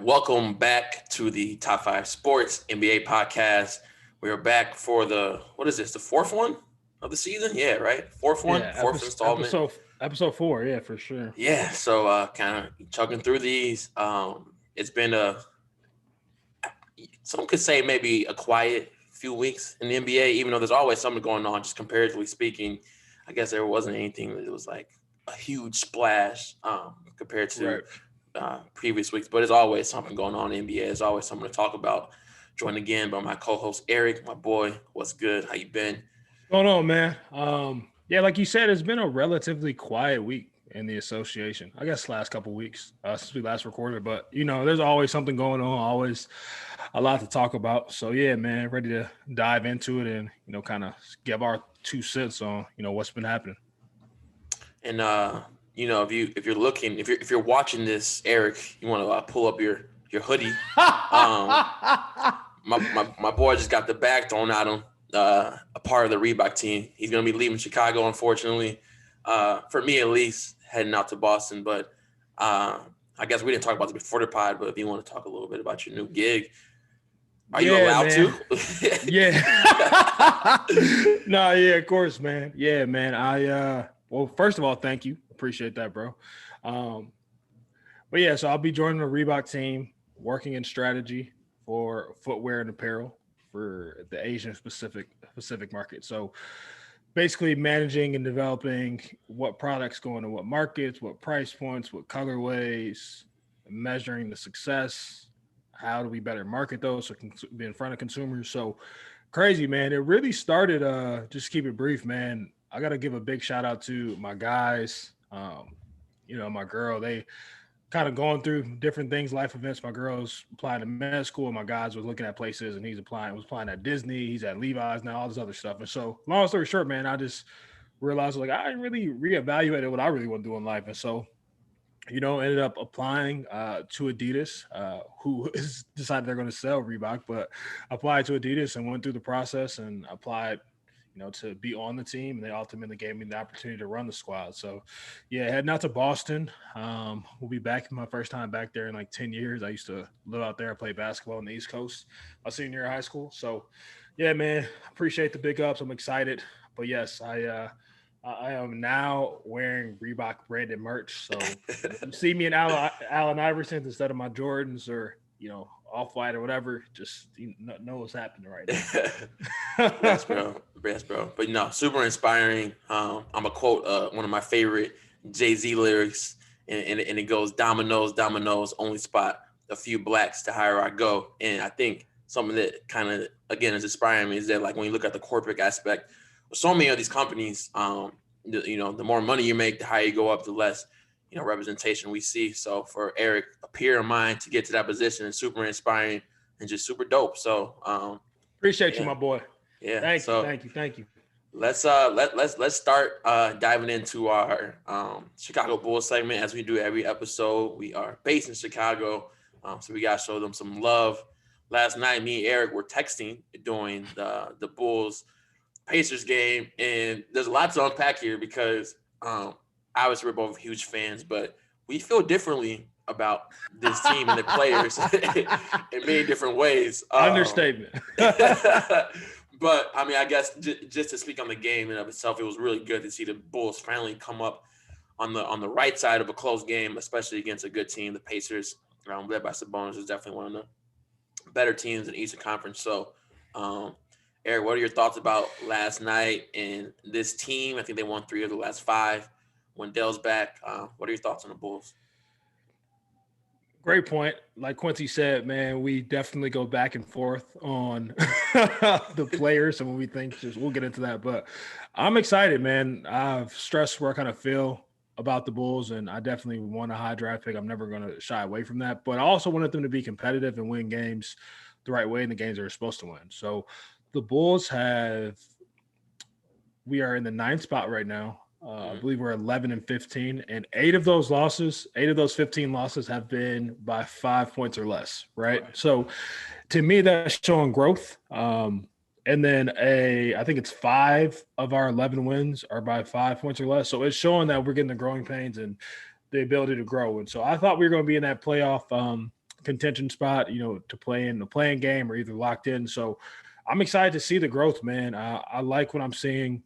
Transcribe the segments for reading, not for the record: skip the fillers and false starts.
welcome back to the Top 5 Sports NBA podcast. We are back for what is this, the fourth one of the season? Yeah, right? Fourth installment. Episode 4, yeah, for sure. Yeah, so kind of chugging through these. It's been some could say maybe a quiet few weeks in the NBA, even though there's always something going on, just comparatively speaking. I guess there wasn't anything that was like a huge splash compared to previous weeks, but there's always something going on in the NBA. There's always something to talk about. Joined again by my co-host Eric, my boy. What's good? How you been? What's going on, man? Yeah, like you said, it's been a relatively quiet week in the association. I guess last couple weeks since we last recorded, but there's always something going on, always a lot to talk about. So yeah, man, ready to dive into it and kind of give our 2 cents on what's been happening. And if you're watching this, Eric, you want to pull up your hoodie. My boy just got the bag thrown at him. A part of the Reebok team. He's gonna be leaving Chicago, unfortunately. For me at least, heading out to Boston. But I guess we didn't talk about this before the pod. But if you want to talk a little bit about your new gig, are you allowed to? Yeah. No, yeah, of course, man. Yeah, man. Well, first of all, thank you. Appreciate that, bro. But yeah, so I'll be joining the Reebok team, working in strategy for footwear and apparel for the Asian Pacific market. So basically managing and developing what products go into what markets, what price points, what colorways, measuring the success. How do we better market those so it can be in front of consumers? So crazy, man. It really started, just keep it brief, man. I got to give a big shout out to my guys, my girl. They kind of going through different things, life events. My girl's applying to med school. My guys was looking at places, and was applying at Disney. He's at Levi's now, all this other stuff. And so, long story short, man, I just realized I didn't really reevaluated what I really want to do in life. And so, ended up applying to Adidas, who has decided they're going to sell Reebok, but applied to Adidas and went through the process and applied to be on the team, and they ultimately gave me the opportunity to run the squad. So, yeah, heading out to Boston. We'll be back. My first time back there in like 10 years. I used to live out there and play basketball on the East Coast my senior year of high school. So, yeah, man, appreciate the big ups. I'm excited. But yes, I am now wearing Reebok branded merch. So, you see me in Allen Iverson's instead of my Jordans or Off-White or whatever, just know what's happening right now. Yes, bro. But super inspiring. I'm gonna quote one of my favorite Jay-Z lyrics, and it goes, "Dominoes, dominoes, only spot a few blacks to higher I go." And I think something that kind of again is inspiring me is that like when you look at the corporate aspect, so many of these companies, the more money you make, the higher you go up, the less representation we see. So for Eric, a peer of mine, to get to that position is super inspiring and just super dope. So appreciate you, my boy. Yeah. Thank you. Let's start diving into our Chicago Bulls segment as we do every episode. We are based in Chicago, so we gotta show them some love. Last night, me and Eric were texting during the Bulls Pacers game, and there's a lot to unpack here because obviously we're both huge fans, but we feel differently about this team and the players in many different ways. Understatement. But I mean, I guess just to speak on the game in of itself, it was really good to see the Bulls finally come up on the right side of a close game, especially against a good team. The Pacers, led by Sabonis, is definitely one of the better teams in the Eastern Conference. So, Eric, what are your thoughts about last night and this team? I think they won 3 of the last 5. When Dell's back, what are your thoughts on the Bulls? Great point. Like Quincy said, man, we definitely go back and forth on the players and when we think we'll get into that. But I'm excited, man. I've stressed where I kind of feel about the Bulls, and I definitely want a high draft pick. I'm never going to shy away from that. But I also wanted them to be competitive and win games the right way in the games they're supposed to win. So the Bulls we are in the 9th spot right now. I believe we're 11-15, and 8 of those 15 losses have been by 5 points or less, right? So to me, that's showing growth. And then I think it's 5 of our 11 wins are by 5 points or less. So it's showing that we're getting the growing pains and the ability to grow. And so I thought we were going to be in that playoff contention spot, to play in the playing game or either locked in. So I'm excited to see the growth, man. I like what I'm seeing.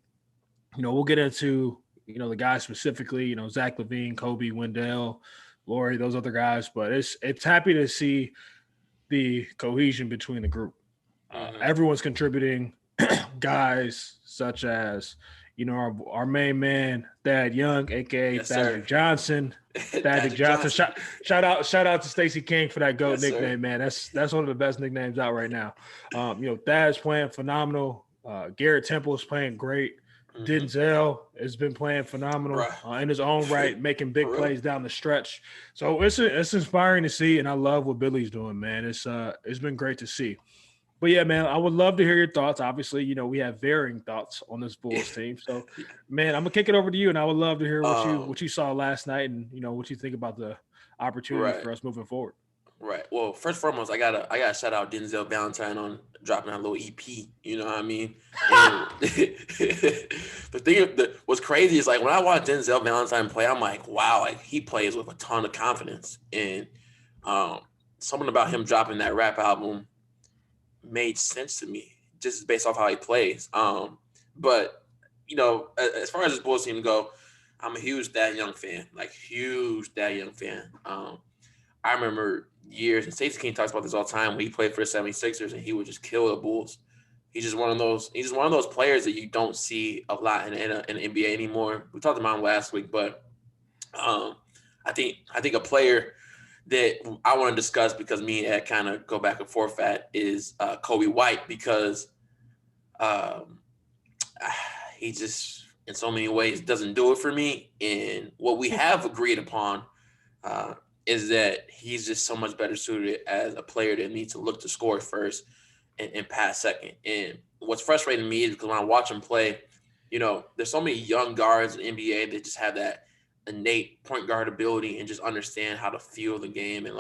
We'll get into, the guys specifically, Zach Lavine, Kobe, Wendell, Laurie, those other guys, but it's happy to see the cohesion between the group. Everyone's contributing. Guys such as our main man Thad Young, aka Thaddeus Johnson. Thaddeus Johnson. Shout out to Stacey King for that GOAT nickname, man. That's one of the best nicknames out right now. Thad's playing phenomenal. Garrett Temple is playing great. Denzel has been playing phenomenal in his own right, making big plays down the stretch. So it's inspiring to see, and I love what Billy's doing, man. It's been great to see. But yeah, man, I would love to hear your thoughts. Obviously, we have varying thoughts on this Bulls team. So, man, I'm gonna kick it over to you, and I would love to hear what you saw last night, and what you think about the opportunity for us moving forward. Right. Well, first and foremost, I gotta shout out Denzel Valentine on dropping that little EP. You know what I mean? And what's crazy is like when I watch Denzel Valentine play, I'm like, wow, like he plays with a ton of confidence, and something about him dropping that rap album made sense to me just based off how he plays. But as far as this Bulls team go, I'm a huge Thad Young fan, I remember years, and Stacey King talks about this all the time, when he played for the 76ers and he would just kill the Bulls. He's just one of those players that you don't see a lot in the NBA anymore. We talked about him last week, but I think a player that I want to discuss, because me and Ed kind of go back and forth at, is Kobe White, because he just in so many ways doesn't do it for me. And what we have agreed upon is that he's just so much better suited as a player that needs to look to score first and pass second. And what's frustrating me is because when I watch him play, there's so many young guards in the NBA that just have that innate point guard ability and just understand how to feel the game and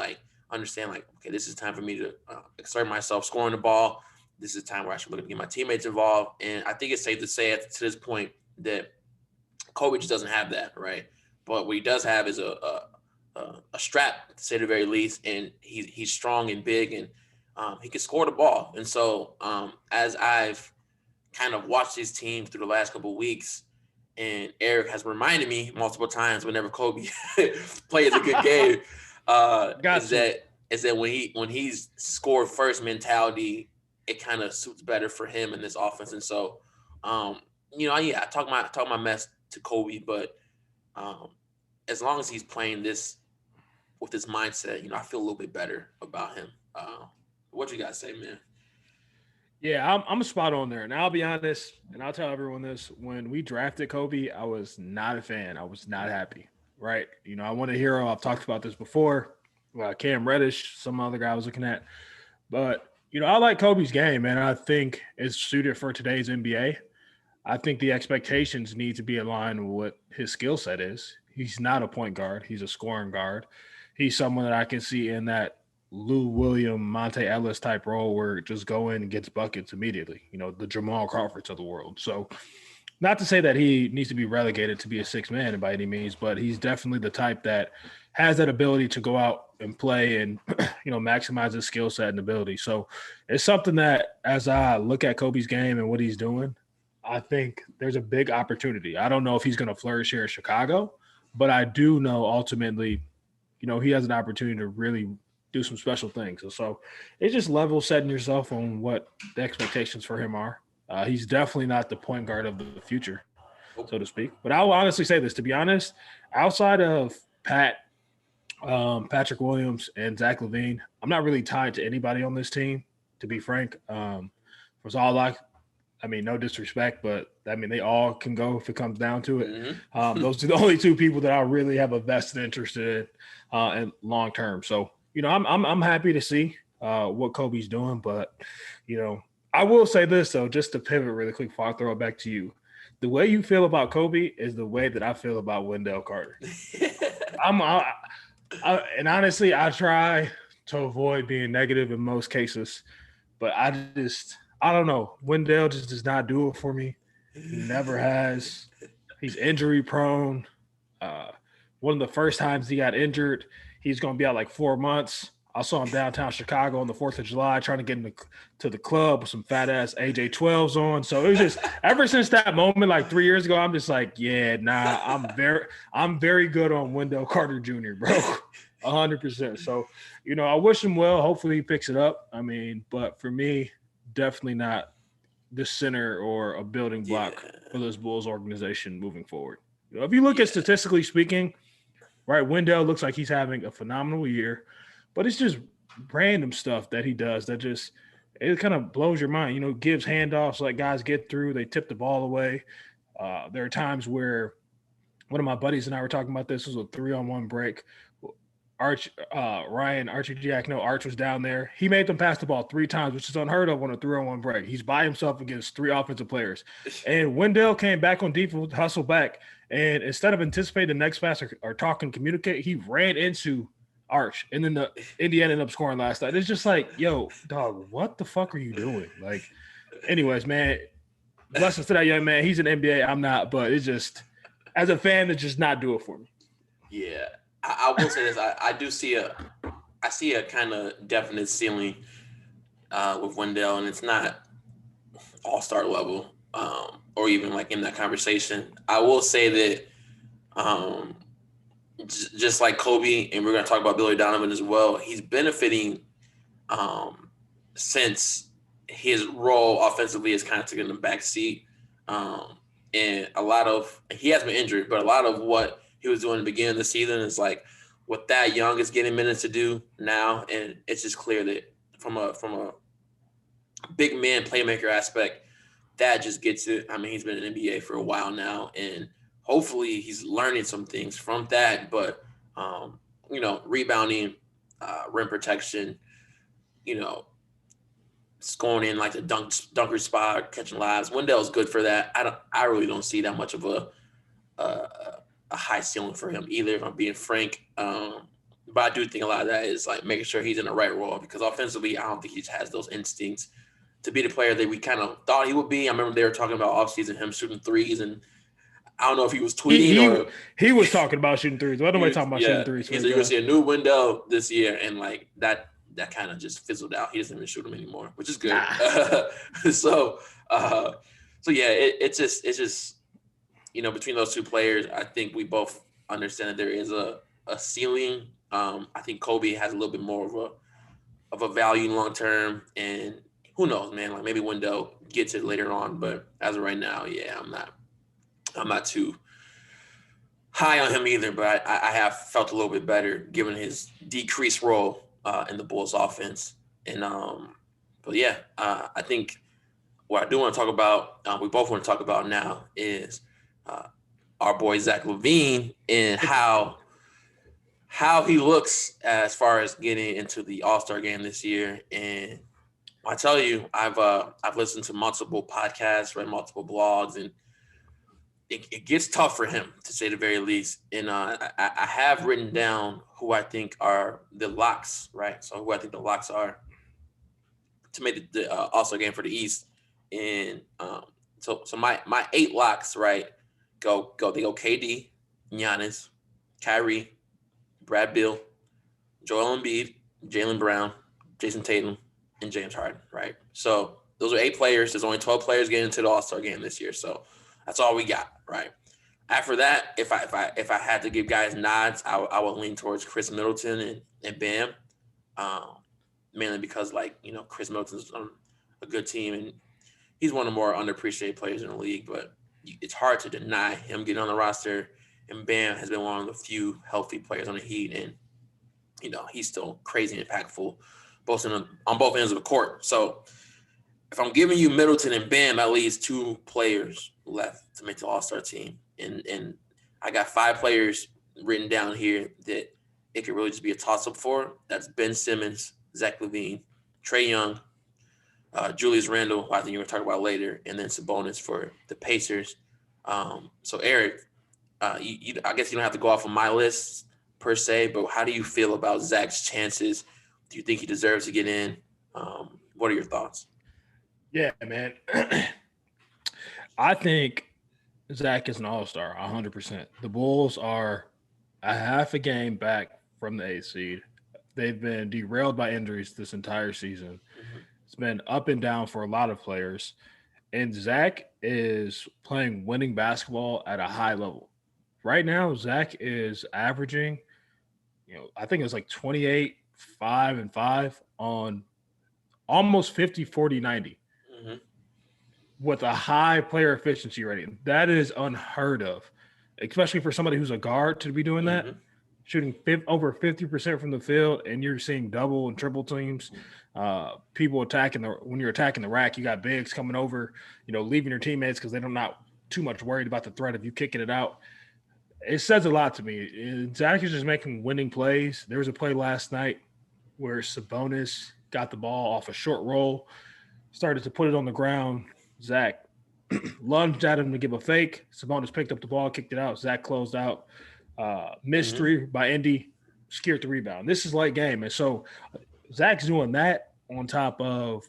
understand okay, this is time for me to exert myself scoring the ball. This is time where I should look to get my teammates involved. And I think it's safe to say to this point that Kobe just doesn't have that, right? But what he does have is a strap, to say the very least, and he's strong and big, and he can score the ball. And so as I've kind of watched his team through the last couple of weeks, and Eric has reminded me multiple times whenever Kobe plays a good game, is that when he's scored first mentality, it kind of suits better for him in this offense. And so, I talk my mess to Kobe, but as long as he's playing this with this mindset, I feel a little bit better about him. What you guys say, man? Yeah, I'm spot on there. And I'll be honest, and I'll tell everyone this. When we drafted Kobe, I was not a fan. I was not happy, right? I want a hero. I've talked about this before. Cam Reddish, some other guy I was looking at. But, I like Kobe's game, man. I think it's suited for today's NBA. I think the expectations need to be aligned with what his skill set is. He's not a point guard. He's a scoring guard. He's someone that I can see in that Lou Williams, Monte Ellis type role where it just go in and gets buckets immediately, the Jamal Crawfords of the world. So not to say that he needs to be relegated to be a sixth man by any means, but he's definitely the type that has that ability to go out and play and, maximize his skill set and ability. So it's something that as I look at Kobe's game and what he's doing, I think there's a big opportunity. I don't know if he's going to flourish here in Chicago, but I do know ultimately, he has an opportunity to really do some special things. So it's just level setting yourself on what the expectations for him are. He's definitely not the point guard of the future, so to speak. But I will honestly say this, to be honest, outside of Patrick Williams and Zach Lavine, I'm not really tied to anybody on this team, to be frank. No disrespect, but they all can go if it comes down to it. Mm-hmm. Those are the only two people that I really have a vested interest in long term. So, I'm happy to see what Kobe's doing, but I will say this though, just to pivot really quick before I throw it back to you. The way you feel about Kobe is the way that I feel about Wendell Carter. And honestly, I try to avoid being negative in most cases, but I don't know. Wendell just does not do it for me. He never has. He's injury prone. One of the first times he got injured, he's going to be out like 4 months. I saw him downtown Chicago on the 4th of July trying to get to the club with some fat ass AJ12s on. So it was just ever since that moment, like 3 years ago, I'm just like, yeah, nah, I'm very good on Wendell Carter Jr., bro. 100%. So, I wish him well. Hopefully he picks it up. I mean, but for me, definitely not the center or a building block Yeah, for this Bulls organization moving forward. If you look at yeah, statistically speaking, right, Wendell looks like he's having a phenomenal year, but it's just random stuff that he does that just it kind of blows your mind. Gives handoffs, like guys get through, they tip the ball away. There are times where one of my buddies and I were talking about this. It was a 3-on-1 break. Ryan Archie Jack, no, Arch was down there. He made them pass the ball 3 times, which is unheard of on a 3-on-1 break. He's by himself against 3 offensive players. And Wendell came back on defense, hustled back, and instead of anticipating the next pass or talking, communicate, he ran into Arch, and then the Indiana ended up scoring last night. It's just like, yo, dog, what the fuck are you doing? Like, anyways, man, blessings to that young man. He's an NBA. I'm not, but it's just, as a fan, it's just not do it for me. yeah. I will say this. I see a kind of definite ceiling with Wendell, and it's not all-star level or even like in that conversation. I will say that just like Kobe, and we're going to talk about Billy Donovan as well, he's benefiting since his role offensively is kind of taking the back seat. And he has been injured, but a lot of what he was doing in the beginning of the season is like what that young is getting minutes to do now. And it's just clear that from a big man playmaker aspect, that just gets it. I mean, he's been in the NBA for a while now, and hopefully he's learning some things from that. But, rebounding, rim protection, scoring in like the dunker spot, catching lives. Wendell's good for that. I really don't see that much of a high ceiling for him either, if I'm being frank. But I do think a lot of that is like making sure he's in the right role, because offensively, I don't think he has those instincts to be the player that we kind of thought he would be. I remember they were talking about offseason him shooting threes, and I don't know if he was tweeting or he was talking about shooting threes. Why nobody talking about shooting threes? So you're gonna see a new Wendell this year, and like that kind of just fizzled out. He doesn't even shoot them anymore, which is good. Nah. So yeah, it's just between those two players, I think we both understand that there is a ceiling. I think Kobe has a little bit more of a value long term, and who knows, man? Like maybe Wendell gets it later on, but as of right now, yeah, I'm not too high on him either. But I have felt a little bit better given his decreased role in the Bulls offense. And but yeah, I think what I do want to talk about, we both want to talk about now, is our boy Zach Lavine and how he looks as far as getting into the All-Star game this year. And I tell you, I've listened to multiple podcasts, read multiple blogs, and it gets tough for him, to say the very least. And I have written down who I think are the locks, right? So who I think the locks are to make the All-Star game for the East. And so my 8 locks, right? They go KD, Giannis, Kyrie, Brad Beal, Joel Embiid, Jaylen Brown, Jason Tatum, and James Harden, right? So those are 8 players. There's only 12 players getting into the All-Star game this year, so that's all we got, right? After that, if I had to give guys nods, I would lean towards Chris Middleton and Bam, mainly because Chris Middleton's on a good team and he's one of the more underappreciated players in the league, but it's hard to deny him getting on the roster. And Bam has been one of the few healthy players on the Heat, and he's still crazy impactful, on both ends of the court. So if I'm giving you Middleton and Bam, at least 2 players left to make the All-Star team, and I got 5 players written down here that it could really just be a toss-up for. That's Ben Simmons, Zach Lavine, Trae Young, Julius Randle, who I think you're going to talk about later, and then Sabonis for the Pacers. So Eric, I guess you don't have to go off of my list per se, but how do you feel about Zach's chances? Do you think he deserves to get in? What are your thoughts? Yeah, man. I think Zach is an all-star, 100%. The Bulls are a half a game back from the 8th seed. They've been derailed by injuries this entire season. Mm-hmm. It's been up and down for a lot of players. And Zach is playing winning basketball at a high level. Right now, Zach is averaging, I think it's like 28, 5, and 5 on almost 50, 40, 90 Mm-hmm. with a high player efficiency rating. That is unheard of, especially for somebody who's a guard to be doing that. Mm-hmm. Shooting over 50% from the field, and you're seeing double and triple teams. People when you're attacking the rack, you got bigs coming over, leaving your teammates because they're not too much worried about the threat of you kicking it out. It says a lot to me. Zach is just making winning plays. There was a play last night where Sabonis got the ball off a short roll, started to put it on the ground. Zach lunged at him to give a fake. Sabonis picked up the ball, kicked it out. Zach closed out. Missed three by Indy, secured the rebound. This is late game. And so Zach's doing that on top of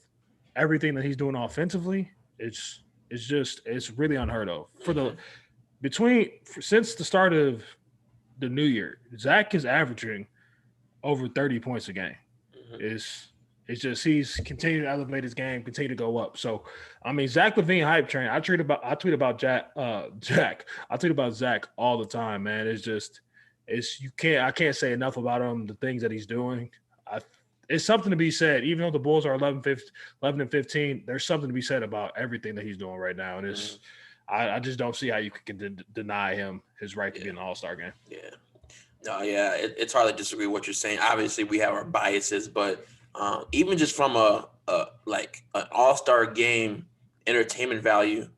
everything that he's doing offensively. It's really unheard of. Since the start of the new year, Zach is averaging over 30 points a game. Mm-hmm. It's just he's continued to elevate his game, continue to go up. So, I mean, Zach Lavine hype train. I tweet about Jack. I tweet about Zach all the time, man. I can't say enough about him. The things that he's doing. It's something to be said. Even though the Bulls are 11 and 15, there's something to be said about everything that he's doing right now. And I just don't see how you can deny him his right to be in the All-Star game. Yeah. No, yeah, it's hard to disagree with what you're saying. Obviously, we have our biases, but even just from an All-Star game entertainment value,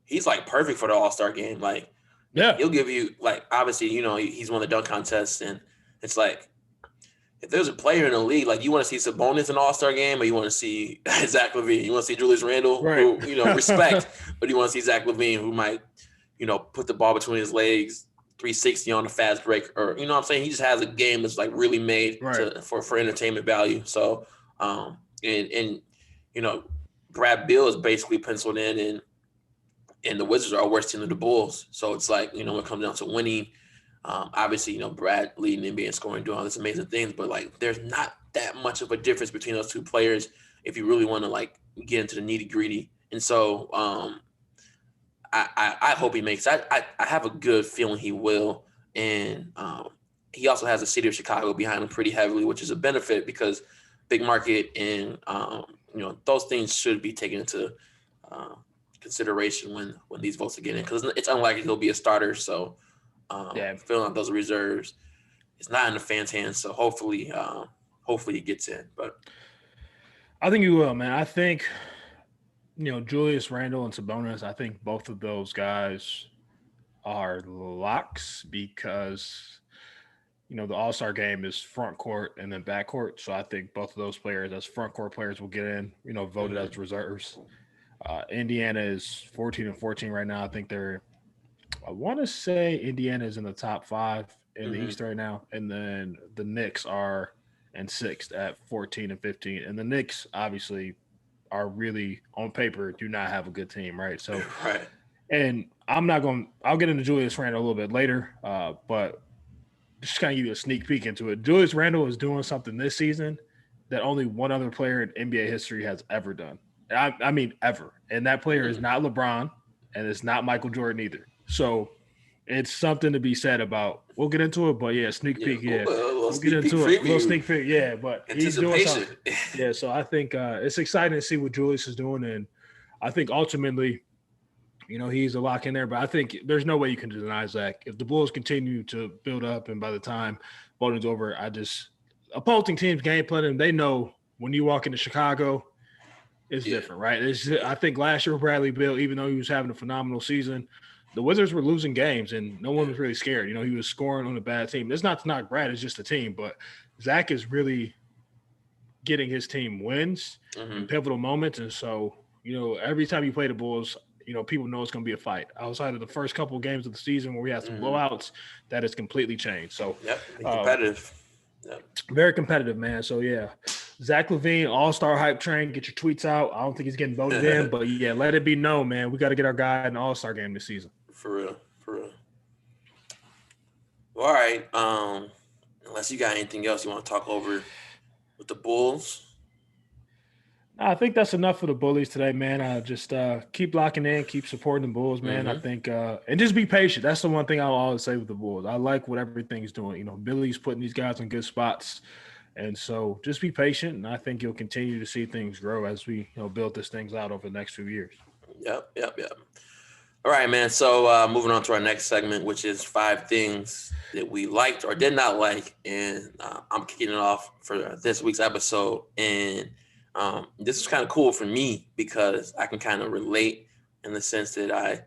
he's like perfect for the All-Star game. Like, yeah, he'll give you obviously, he's won the dunk contest, and it's like if there's a player in the league, like you want to see Sabonis in an All-Star game, or you want to see Zach Lavine, you want to see Julius Randle, right. who respect, but you want to see Zach Lavine, who might put the ball between his legs, 360 on a fast break, or what I'm saying, he just has a game that's like really made for entertainment value. So Brad Beal is basically penciled in, and the Wizards are a worse team than the Bulls. So it's like, when it comes down to winning, obviously, Brad leading NBA and scoring, doing all these amazing things, but like there's not that much of a difference between those two players if you really want to like get into the nitty gritty. And so I hope he makes. I have a good feeling he will, and he also has the city of Chicago behind him pretty heavily, which is a benefit because big market and those things should be taken into consideration when these votes are getting in, because it's unlikely he'll be a starter. So filling out those reserves, it's not in the fans' hands. So hopefully he gets in. But I think he will, man. I think. Julius Randle and Sabonis, I think both of those guys are locks because, the All-Star game is front court and then back court. So I think both of those players as front court players will get in, voted as reserves. Indiana is 14-14 right now. I think I want to say Indiana is in the top 5 in the East right now. And then the Knicks are in 6th at 14-15. And the Knicks, obviously, are really on paper do not have a good team, right? So, right. And I'll get into Julius Randle a little bit later, but just kind of give you a sneak peek into it. Julius Randle is doing something this season that only one other player in NBA history has ever done. I mean, ever. And that player is not LeBron, and it's not Michael Jordan either. So it's something to be said about. We'll get into it, but yeah, sneak peek. Yeah, we'll get into it. A little sneak peek. Yeah, but he's doing something. Yeah, so I think it's exciting to see what Julius is doing, and I think ultimately, he's a lock in there. But I think there's no way you can deny Zach. If the Bulls continue to build up, and by the time voting's over, opposing teams game planning. They know when you walk into Chicago, it's different, right? I think last year Bradley Beal, even though he was having a phenomenal season, the Wizards were losing games, and no one was really scared. He was scoring on a bad team. It's not to knock Brad; it's just a team. But Zach is really getting his team wins in pivotal moments, and so every time you play the Bulls, people know it's going to be a fight. Outside of the first couple of games of the season where we had some blowouts, that has completely changed. So competitive. Very competitive, man. So yeah, Zach Lavine, All-Star hype train. Get your tweets out. I don't think he's getting voted in, but yeah, let it be known, man. We got to get our guy in the All-Star game this season. For real. All right. Unless you got anything else you want to talk over with the Bulls. I think that's enough for the Bullies today, man. Just keep locking in, keep supporting the Bulls, man. I Mm-hmm. think, and just be patient. That's the one thing I'll always say with the Bulls. I like what everything's doing. Billy's putting these guys in good spots, and so just be patient. And I think you'll continue to see things grow as we, build this things out over the next few years. Yep. All right, man. So moving on to our next segment, which is 5 things that we liked or did not like, and I'm kicking it off for this week's episode. And this is kind of cool for me because I can kind of relate in the sense that I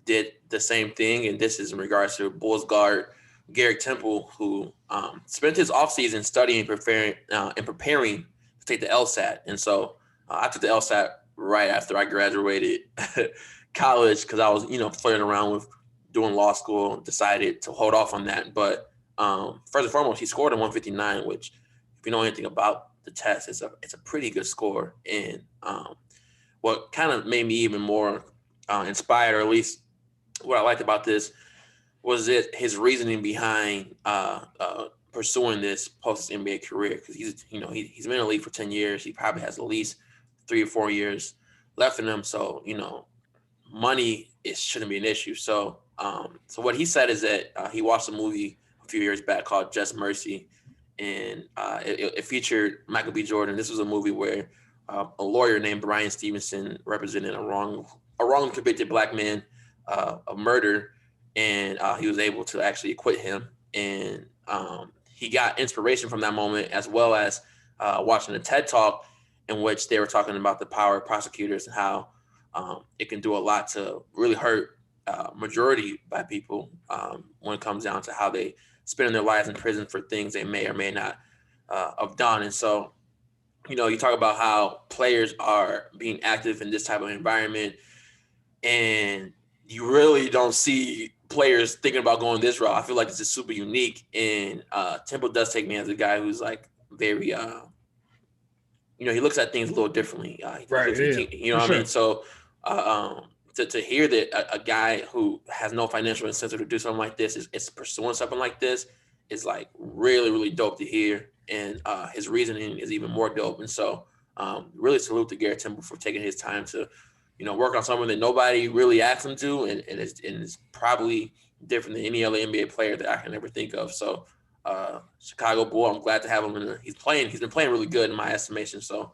did the same thing, and this is in regards to Bulls guard Garrett Temple, who spent his offseason studying and preparing to take the LSAT. And so I took the LSAT right after I graduated college because I was, flirting around with doing law school and decided to hold off on that. But first and foremost, he scored a 159, which, if you know anything about the test, it's a pretty good score. And what kind of made me even more inspired, or at least what I liked about this, was it his reasoning behind pursuing this post NBA career, because he's been in the league for 10 years. He probably has at least 3 or 4 years left in him. So money shouldn't be an issue. So so what he said is that he watched a movie a few years back called Just Mercy, and it featured Michael B. Jordan. This was a movie where a lawyer named Brian Stevenson represented a wrongly convicted black man of murder, and he was able to actually acquit him. And he got inspiration from that moment, as well as watching a TED Talk in which they were talking about the power of prosecutors and how it can do a lot to really hurt majority black people when it comes down to how they spend their lives in prison for things they may or may not have done. And so, you talk about how players are being active in this type of environment, and you really don't see players thinking about going this route. I feel like this is super unique, and Temple does take me as a guy who's like very he looks at things a little differently. Right. Yeah. You know what I mean? So to hear that a guy who has no financial incentive to do something like this is pursuing something like this is like really, really dope to hear. And his reasoning is even more dope. And so really salute to Garrett Temple for taking his time to, work on something that nobody really asked him to. And it's probably different than any other NBA player that I can ever think of. So Chicago Bull, I'm glad to have him he's been playing really good in my estimation. So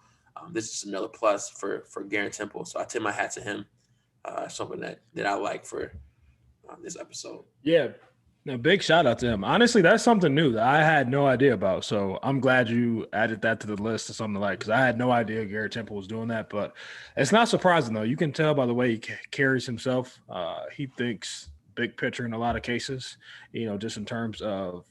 this is another plus for Garrett Temple. So I tip my hat to him. Something that I like for this episode. Yeah. No, big shout out to him. Honestly, that's something new that I had no idea about. So I'm glad you added that to the list or something like, because I had no idea Garrett Temple was doing that. But it's not surprising, though. You can tell by the way he carries himself. He thinks big picture in a lot of cases, just in terms of,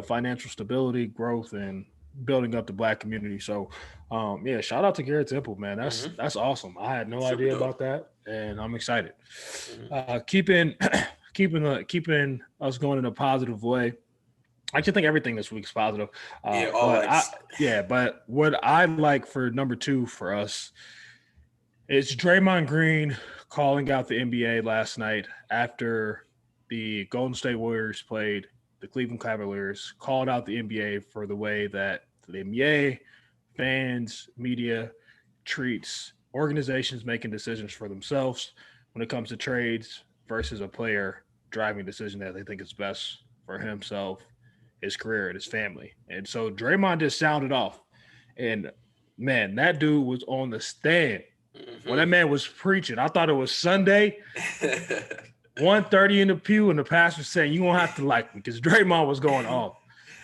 financial stability, growth, and building up the black community. So, shout out to Garrett Temple, man. That's awesome. I had no idea about that, and I'm excited. Keeping us going in a positive way. I actually think everything this week's positive. But what I like for number 2 for us is Draymond Green calling out the NBA last night after the Golden State Warriors played the Cleveland Cavaliers, called out the NBA for the way that the NBA, fans, media treats organizations making decisions for themselves when it comes to trades versus a player driving a decision that they think is best for himself, his career, and his family. And so Draymond just sounded off. And, man, that dude was on the stand. When that man was preaching, I thought it was Sunday. 1:30 in the pew, and the pastor saying, "You won't have to like me," because Draymond was going off.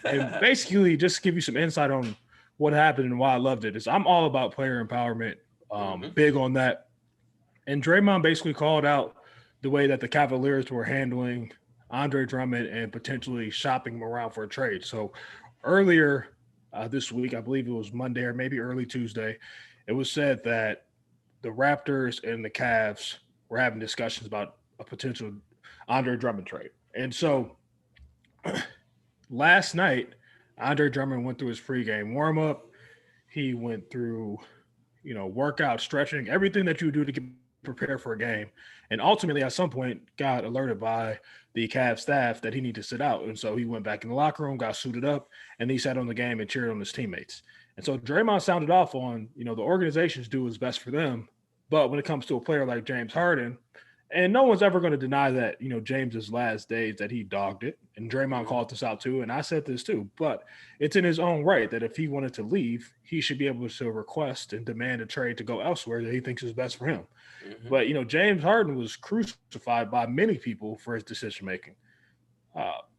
And basically, just to give you some insight on what happened and why I loved it, is I'm all about player empowerment, big on that. And Draymond basically called out the way that the Cavaliers were handling Andre Drummond and potentially shopping him around for a trade. So earlier this week, I believe it was Monday or maybe early Tuesday, it was said that the Raptors and the Cavs were having discussions about a potential Andre Drummond trade. And so last night, Andre Drummond went through his pregame warm-up. He went through, workout, stretching, everything that you do to get prepare for a game. And ultimately, at some point, got alerted by the Cavs staff that he needed to sit out. And so he went back in the locker room, got suited up, and he sat on the game and cheered on his teammates. And so Draymond sounded off on, the organizations do what's best for them. But when it comes to a player like James Harden, and no one's ever going to deny that, James's last days that he dogged it. And Draymond called this out too. And I said this too, but it's in his own right that if he wanted to leave, he should be able to request and demand a trade to go elsewhere that he thinks is best for him. Mm-hmm. But, James Harden was crucified by many people for his decision making.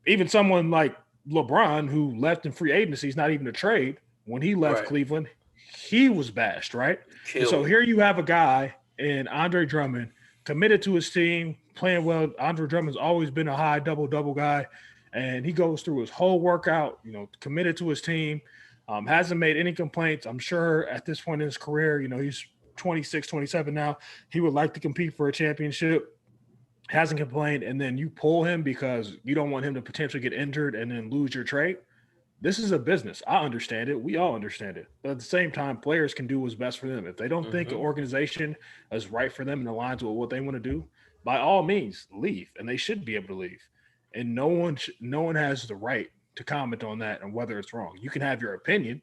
Even someone like LeBron, who left in free agency, is not even a trade. When he left Cleveland, he was bashed, right? And so here you have a guy in Andre Drummond committed to his team, playing well. Andre Drummond's always been a high double-double guy, and he goes through his whole workout, committed to his team, hasn't made any complaints. I'm sure at this point in his career, he's 26, 27 now. He would like to compete for a championship, hasn't complained, and then you pull him because you don't want him to potentially get injured and then lose your trade. This is a business. I understand it. We all understand it. But at the same time, players can do what's best for them. If they don't think an organization is right for them and aligns with what they want to do, by all means, leave. And they should be able to leave. And no one has the right to comment on that and whether it's wrong. You can have your opinion,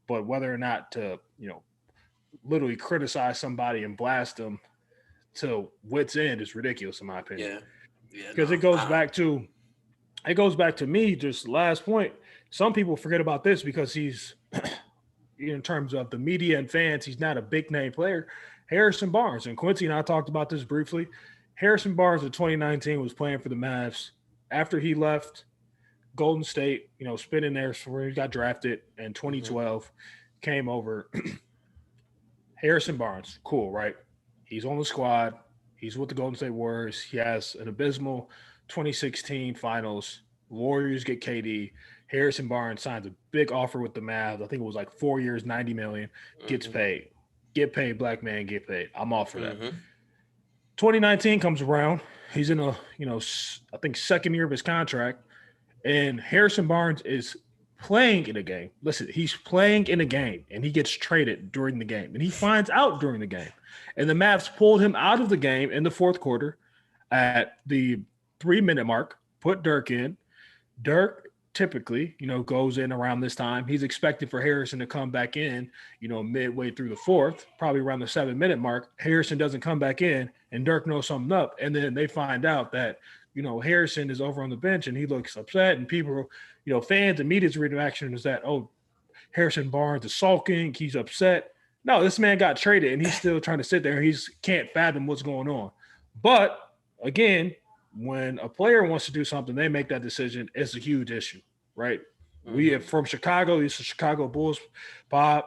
but whether or not to, literally criticize somebody and blast them to wit's end is ridiculous in my opinion. Yeah. Because it goes back to me, just last point. Some people forget about this because he's, in terms of the media and fans, he's not a big name player. Harrison Barnes, and Quincy and I talked about this briefly. Harrison Barnes in 2019 was playing for the Mavs. After he left Golden State, spinning there where he got drafted in 2012, came over. Harrison Barnes, cool, right? He's on the squad. He's with the Golden State Warriors. He has an abysmal 2016 finals. Warriors get KD. Harrison Barnes signs a big offer with the Mavs. I think it was like 4 years, $90 million. Gets paid. Get paid, black man, get paid. I'm all for that. 2019 comes around. He's in a, I think second year of his contract. And Harrison Barnes is playing in a game. Listen, he's playing in a game, and he gets traded during the game. And he finds out during the game. And the Mavs pulled him out of the game in the fourth quarter at the 3-minute mark, put Dirk in. Dirk typically, goes in around this time. He's expected for Harrison to come back in, midway through the fourth, probably around the 7-minute mark. Harrison doesn't come back in, and Dirk knows something up. And then they find out that, Harrison is over on the bench, and he looks upset. And people, fans and media's reaction is that, oh, Harrison Barnes is sulking. He's upset. No, this man got traded, and he's still trying to sit there. He can't fathom what's going on. But, again, when a player wants to do something, they make that decision. It's a huge issue, right? We have from Chicago, he's a Chicago Bulls, Bob.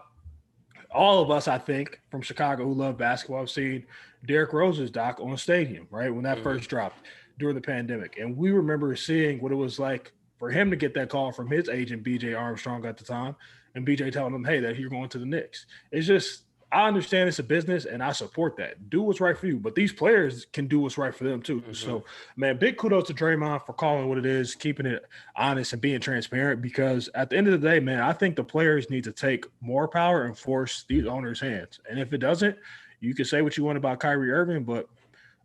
All of us, I think, from Chicago who love basketball, have seen Derrick Rose's doc on Stadium, right? When that first dropped during the pandemic. And we remember seeing what it was like for him to get that call from his agent, BJ Armstrong at the time, and BJ telling him, hey, that you're going to the Knicks. It's just, I understand it's a business, and I support that. Do what's right for you. But these players can do what's right for them, too. So, man, big kudos to Draymond for calling what it is, keeping it honest and being transparent, because at the end of the day, man, I think the players need to take more power and force these owners' hands. And if it doesn't, you can say what you want about Kyrie Irving, but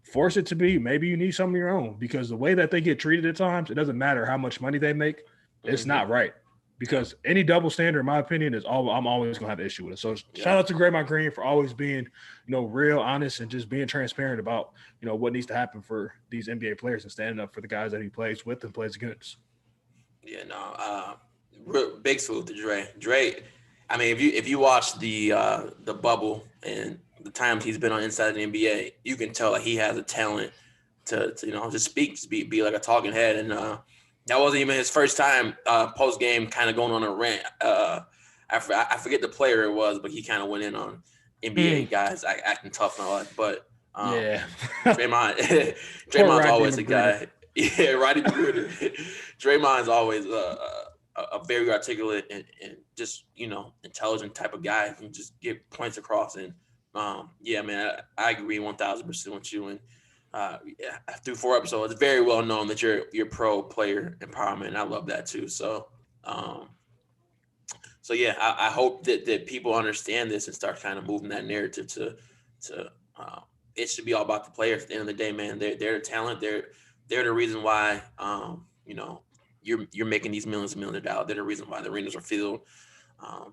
force it to be. Maybe you need some of your own, because the way that they get treated at times, it doesn't matter how much money they make. It's not right. Because any double standard, in my opinion, is all I'm always gonna have an issue with it. So shout out to Draymond Green for always being, real, honest, and just being transparent about, what needs to happen for these NBA players and standing up for the guys that he plays with and plays against. Yeah, no, big salute to Dre. Dre, I mean, if you watch the bubble and the times he's been on inside the NBA, you can tell that he has a talent to just speak, be like a talking head. And that wasn't even his first time post game kind of going on a rant. I forget the player it was, but he kind of went in on NBA guys acting tough and all that. But Draymond's always a guy. Yeah, Roddy McGruder. Draymond's always a very articulate and just intelligent type of guy who can just get points across. And yeah, man, I agree 1,000% with you. And through 4 episodes, it's very well known that you're pro player empowerment. And I love that too. So yeah, I hope that people understand this and start kind of moving that narrative to it should be all about the players at the end of the day, man. They're the talent. They're the reason why you know you're making these millions and millions of dollars. They're the reason why the arenas are filled.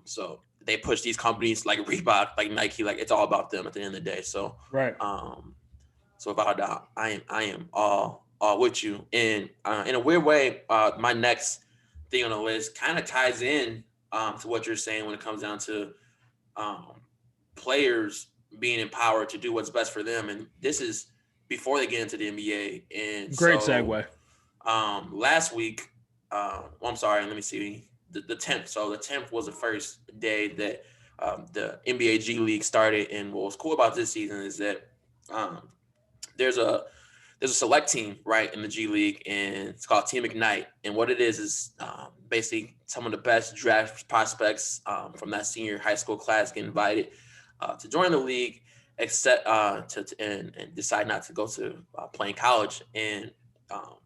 So they push these companies like Reebok, like Nike, like it's all about them at the end of the day. So Right. um, so without a doubt, I am all with you. And in a weird way, my next thing on the list kind of ties in to what you're saying when it comes down to um, players being empowered to do what's best for them. And this is before they get into the NBA. And Great so segue. last week, well, I'm sorry, let me see the 10th. So the 10th was the first day that the NBA G League started. And what was cool about this season is that um, there's a there's a select team right in the G League, and it's called Team Ignite. And what it is basically some of the best draft prospects from that senior high school class get invited to join the league, except and decide not to go to playing college. And um,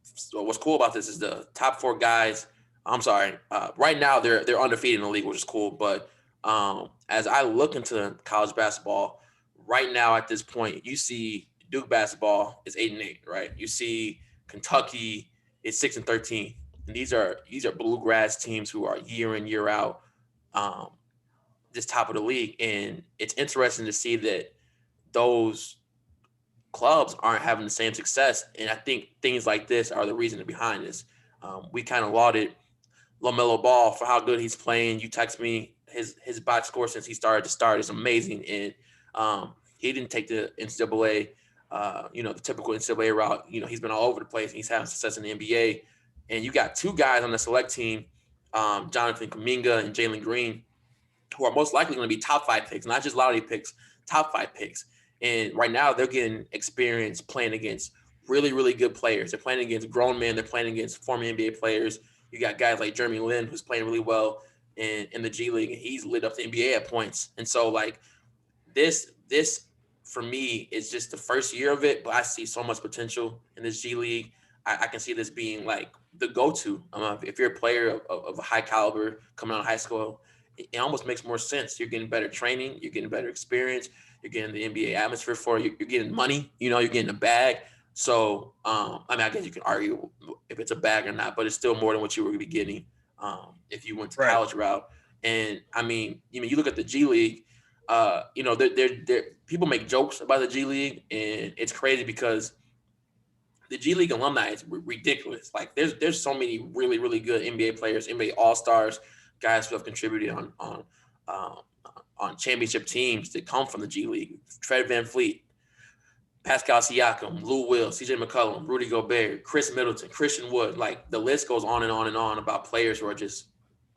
so what's cool about this is the top four guys. I'm sorry. Right now they're undefeated in the league, which is cool. But as I look into college basketball, right now at this point, you see Duke basketball is 8-8, right? You see Kentucky is 6-13, and these are bluegrass teams who are year in year out, um, this top of the league, and it's interesting to see that those clubs aren't having the same success. And I think things like this are the reason behind this. We kind of lauded LaMelo Ball for how good he's playing. You text me his box score since he started to start is amazing, and he didn't take the NCAA, the typical NCAA route. He's been all over the place, and he's having success in the NBA. And you got two guys on the select team, Jonathan Kuminga and Jalen Green, who are most likely going to be top 5 picks, not just lottery picks, top 5 picks. And right now they're getting experience playing against really, really good players. They're playing against grown men. They're playing against former NBA players. You got guys like Jeremy Lin, who's playing really well in the G League, and he's lit up the NBA at points. And so, like, this for me is just the first year of it, but I see so much potential in this G League. I can see this being like the go-to. If you're a player of a high caliber coming out of high school, it almost makes more sense. You're getting better training, you're getting better experience, you're getting the NBA atmosphere for it, you're getting money, you're getting a bag. So, I guess you can argue if it's a bag or not, but it's still more than what you were be getting if you went to Right. college route. And you look at the G League. They're people make jokes about the G League, and it's crazy because the G League alumni is ridiculous. Like there's so many really really good NBA players, NBA All Stars, guys who have contributed um, on championship teams that come from the G League. Fred VanVleet, Pascal Siakam, Lou Will, CJ McCollum, Rudy Gobert, Chris Middleton, Christian Wood. Like the list goes on and on and on about players who are just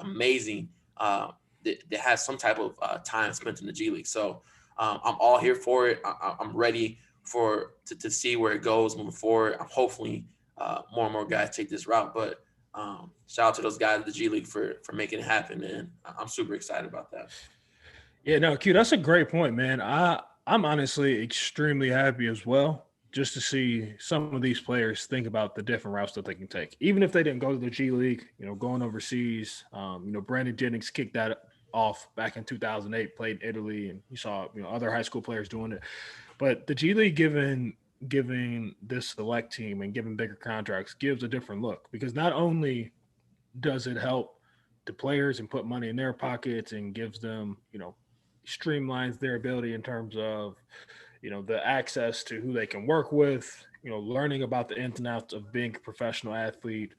amazing. That has some type of time spent in the G League. So I'm all here for it. I'm ready to see where it goes moving forward. I'm hopefully more and more guys take this route. But shout out to those guys at the G League for making it happen, and I'm super excited about that. Yeah, no, Q, that's a great point, man. I'm honestly extremely happy as well just to see some of these players think about the different routes that they can take. Even if they didn't go to the G League, going overseas. Brandon Jennings kicked that off back in 2008, played in Italy, and you saw other high school players doing it. But the G League giving this select team and giving bigger contracts gives a different look, because not only does it help the players and put money in their pockets and gives them, streamlines their ability in terms of, the access to who they can work with, learning about the ins and outs of being a professional athlete,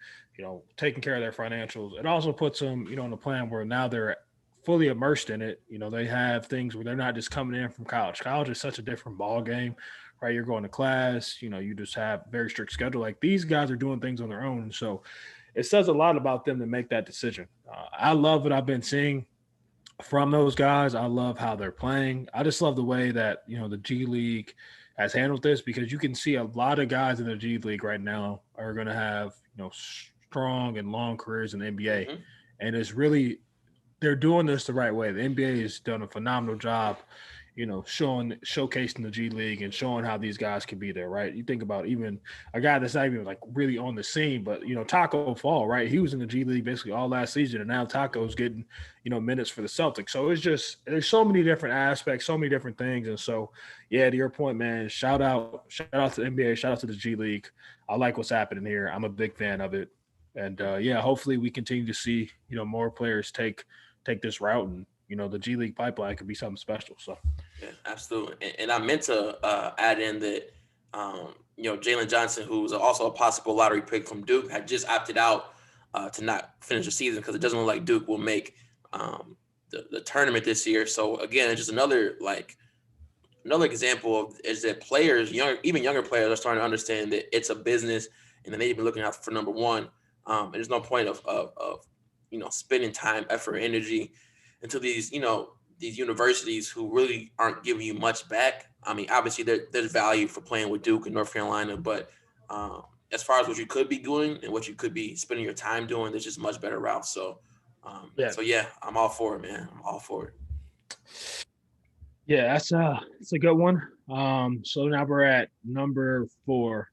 taking care of their financials. It also puts them, in a plan where now they're fully immersed in it. They have things where they're not just coming in from college. College is such a different ball game, right? You're going to class, you just have very strict schedule. Like these guys are doing things on their own. So it says a lot about them to make that decision. I love what I've been seeing from those guys. I love how they're playing. I just love the way that, the G League has handled this, because you can see a lot of guys in the G League right now are going to have, strong and long careers in the NBA. Mm-hmm. And it's really, they're doing this the right way. The NBA has done a phenomenal job showcasing the G League and showing how these guys can be there, right? You think about even a guy that's not even like really on the scene, but Taco Fall, right? He was in the G League basically all last season, and now Taco's getting minutes for the Celtics. So it's just there's so many different aspects, so many different things, and so yeah, to your point, man. Shout out to the NBA, shout out to the G League. I like what's happening here. I'm a big fan of it, and yeah, hopefully we continue to see more players take this route, and the G League pipeline could be something special. So. Yeah, absolutely. And I meant to add in that, Jalen Johnson, who's also a possible lottery pick from Duke, had just opted out to not finish the season because it doesn't look like Duke will make the tournament this year. So again, it's just another example of is that players, even younger players, are starting to understand that it's a business, and then they've been looking out for number one. And there's no point of spending time, effort, energy into these universities who really aren't giving you much back. I mean, obviously there's value for playing with Duke and North Carolina, but as far as what you could be doing and what you could be spending your time doing, there's just much better routes. So, yeah, I'm all for it, man. I'm all for it. Yeah, that's a good one. So now we're at number 4,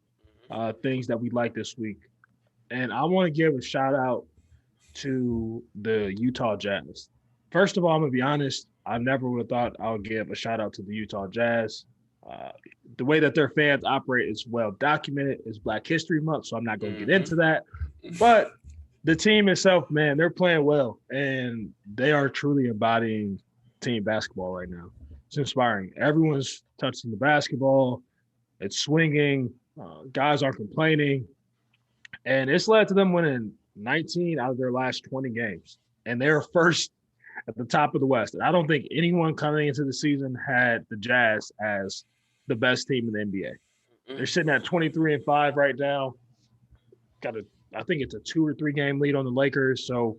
things that we like this week, and I want to give a shout out to the Utah Jazz. First of all, I'm gonna be honest. I never would have thought I would give a shout out to the Utah Jazz. Uh, the way that their fans operate is well documented. It's Black History Month, so I'm not going to get into that. But the team itself, man, they're playing well, and they are truly embodying team basketball right now. It's inspiring. Everyone's touching the basketball. It's swinging. Guys aren't complaining. And it's led to them winning 19 out of their last 20 games. And they're first at the top of the West. And I don't think anyone coming into the season had the Jazz as the best team in the NBA. They're sitting at 23-5 right now. I think it's a 2 or 3 game lead on the Lakers. So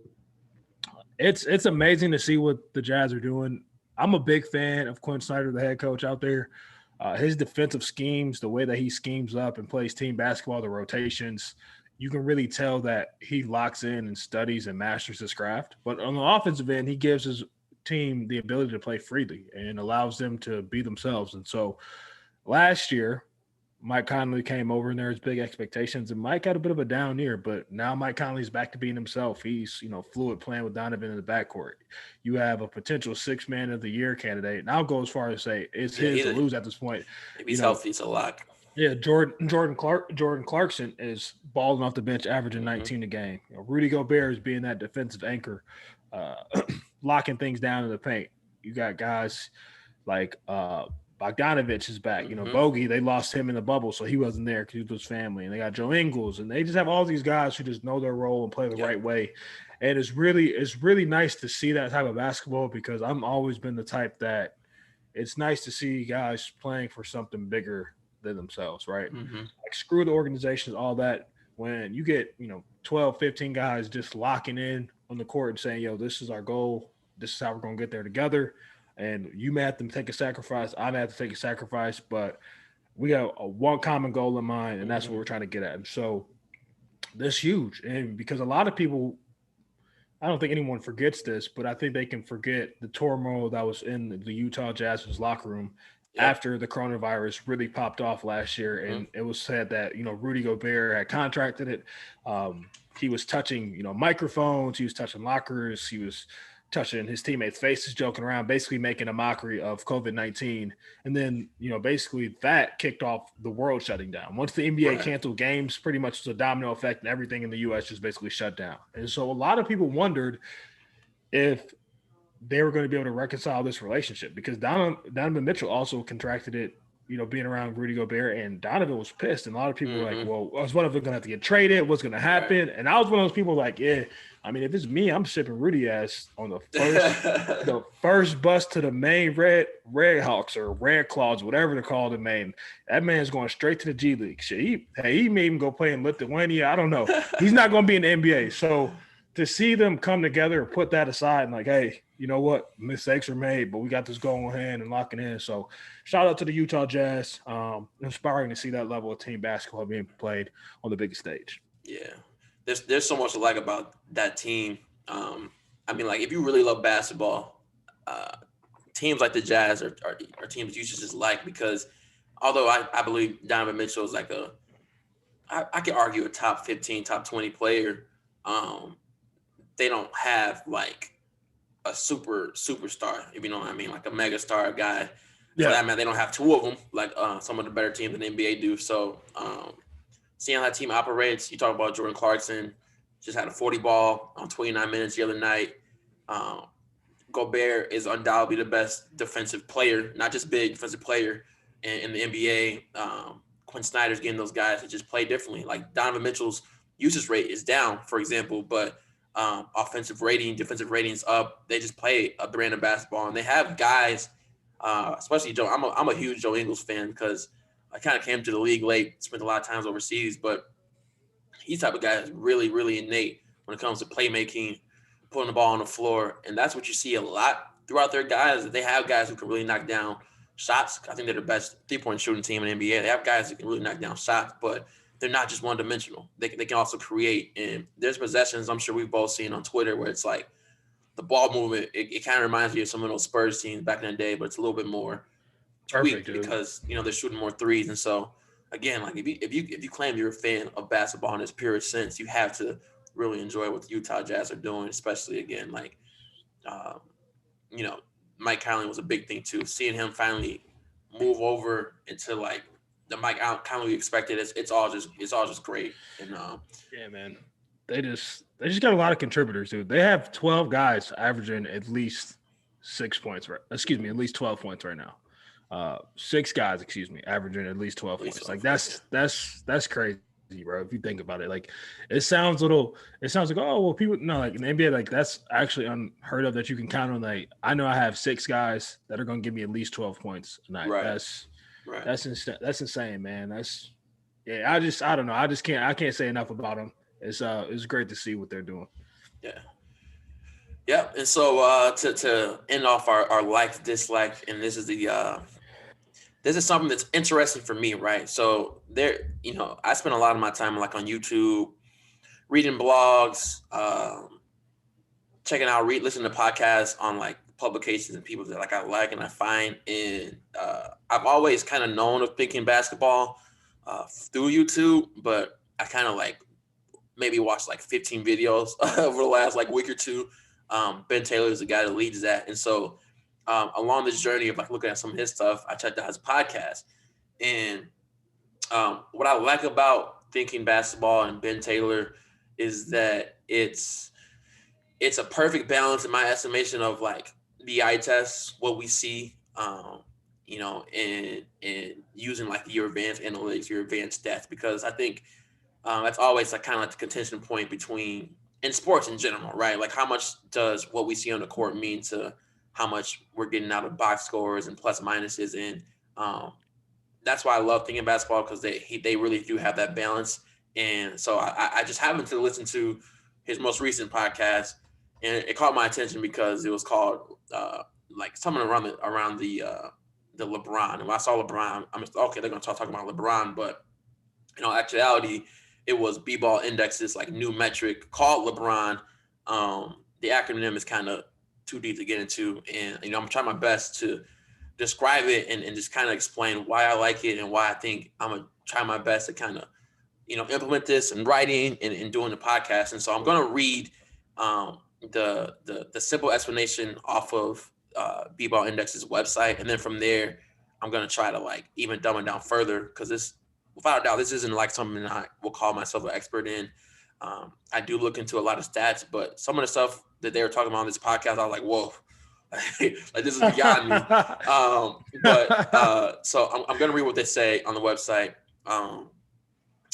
it's amazing to see what the Jazz are doing. I'm a big fan of Quinn Snyder, the head coach out there. His defensive schemes, the way that he schemes up and plays team basketball, the rotations, you can really tell that he locks in and studies and masters his craft. But on the offensive end, he gives his team the ability to play freely and allows them to be themselves. And so last year, Mike Conley came over and there was big expectations, and Mike had a bit of a down year, but now Mike Conley's back to being himself. He's, fluid playing with Donovan in the backcourt. You have a potential 6 man of the year candidate. And I'll go as far as say it's his to lose at this point. If he's healthy, it's a lock. Yeah, Jordan Clarkson is balling off the bench, averaging 19 a game. Rudy Gobert is being that defensive anchor, locking things down in the paint. You got guys like Bogdanovich is back. Bogey, they lost him in the bubble, so he wasn't there because he was with his family. And they got Joe Ingles, and they just have all these guys who just know their role and play the right way. And it's really nice to see that type of basketball because I've always been the type that it's nice to see guys playing for something bigger than themselves, right? Like screw the organizations, all that. When you get 12, 15 guys just locking in on the court and saying, yo, this is our goal, this is how we're going to get there together. And you may have to take a sacrifice. I may have to take a sacrifice, but we got one common goal in mind, and that's what we're trying to get at. And so that's huge. And because a lot of people, I don't think anyone forgets this, but I think they can forget the turmoil that was in the Utah Jazz's locker room after the coronavirus really popped off last year. And it was said that, Rudy Gobert had contracted it. He was touching, microphones. He was touching lockers. He was touching his teammates' faces, joking around, basically making a mockery of COVID-19. And then, basically that kicked off the world shutting down. Once the NBA canceled games, pretty much was a domino effect, and everything in the U.S. just basically shut down. And so a lot of people wondered if they were going to be able to reconcile this relationship because Donovan Mitchell also contracted it, being around Rudy Gobert, and Donovan was pissed. And a lot of people were like, well, was one of them going to have to get traded? What's going to happen? And I was one of those people like, yeah, I mean, if it's me, I'm shipping Rudy ass on the first bus to the main Red Hawks or Red Claws, whatever they're called in Maine. That man's going straight to the G League. Shit, he may even go play in Lithuania. I don't know. He's not going to be in the NBA. So to see them come together and put that aside and like, hey, you know what? Mistakes are made, but we got this going hand and locking in. So shout out to the Utah Jazz. Inspiring to see that level of team basketball being played on the biggest stage. Yeah. There's so much to like about that team. I mean, like if you really love basketball, teams like the Jazz are teams you should just like because although I believe Donovan Mitchell is like I could argue a top 15, top 20 player. They don't have like a superstar, if you know what I mean, like a mega star guy. For that matter, they don't have two of them like some of the better teams in the NBA do. So seeing how that team operates, you talk about Jordan Clarkson, just had a 40 ball on 29 minutes the other night. Gobert is undoubtedly the best defensive player, not just big defensive player in the NBA. Quinn Snyder's getting those guys to just play differently. Like Donovan Mitchell's usage rate is down, for example, but offensive rating, defensive ratings up. They just play a brand of basketball, and they have guys, especially Joe. I'm a huge Joe Ingles fan because I kind of came to the league late, spent a lot of times overseas, but he's the type of guy that's really, really innate when it comes to playmaking, putting the ball on the floor. And that's what you see a lot throughout their guys. They have guys who can really knock down shots. I think they're the best three-point shooting team in the NBA. They have guys who can really knock down shots, but they're not just one-dimensional. They can also create. And there's possessions I'm sure we've both seen on Twitter where it's like the ball movement, it kind of reminds me of some of those Spurs teams back in the day, but it's a little bit more tweaked because, they're shooting more threes. And so, again, like if you claim you're a fan of basketball in its purest sense, you have to really enjoy what the Utah Jazz are doing, especially again, like, Mike Conley was a big thing too. Seeing him finally move over into like the Mike Conley we expected, it's all just great. And yeah, man, they just got a lot of contributors, dude. They have 12 guys averaging at least 6 points. At least 12 points right now. 6 guys, averaging at least 12 points. Like that's crazy, bro. If you think about it, like it sounds like, oh well, people no, like in the NBA, like that's actually unheard of that you can count on. Like I know I have 6 guys that are gonna give me at least 12 points a night. Right. That's insane, man. I don't know. I can't say enough about them. It's great to see what they're doing. Yeah. Yeah. And so to end off our like dislike, and this is something that's interesting for me, right? So there, I spend a lot of my time like on YouTube, reading blogs, checking out, listening to podcasts on like publications and people that I like and I find. And I've always kind of known of thinking basketball through YouTube, but I kind of like maybe watched like 15 videos over the last like week or two. Ben Taylor is the guy that leads that, and so. Along this journey of like looking at some of his stuff, I checked out his podcast. And what I like about thinking basketball and Ben Taylor is that it's a perfect balance in my estimation of like the eye test, what we see, and using like your advanced analytics, your advanced stats, because I think that's always like kind of like the contention point between in sports in general, right? Like how much does what we see on the court mean to how much we're getting out of box scores and plus minuses. And that's why I love thinking basketball because they really do have that balance. And so I just happened to listen to his most recent podcast, and it caught my attention because it was called like something around the LeBron. And when I saw LeBron, I'm just, okay, they're going to talk about LeBron, but in actuality, it was B-Ball Index's like new metric called LeBron. The acronym is kind of too deep to get into, and I'm trying my best to describe it and just kind of explain why I like it and why I think I'm gonna try my best to kind of implement this in writing and doing the podcast. And so I'm gonna read the simple explanation off of B-Ball Index's website, and then from there I'm gonna try to like even dumb it down further because this, without a doubt, this isn't like something that I will call myself an expert in. I do look into a lot of stats, but some of the stuff that they were talking about on this podcast, I was like, whoa, like this is beyond me. So I'm going to read what they say on the website.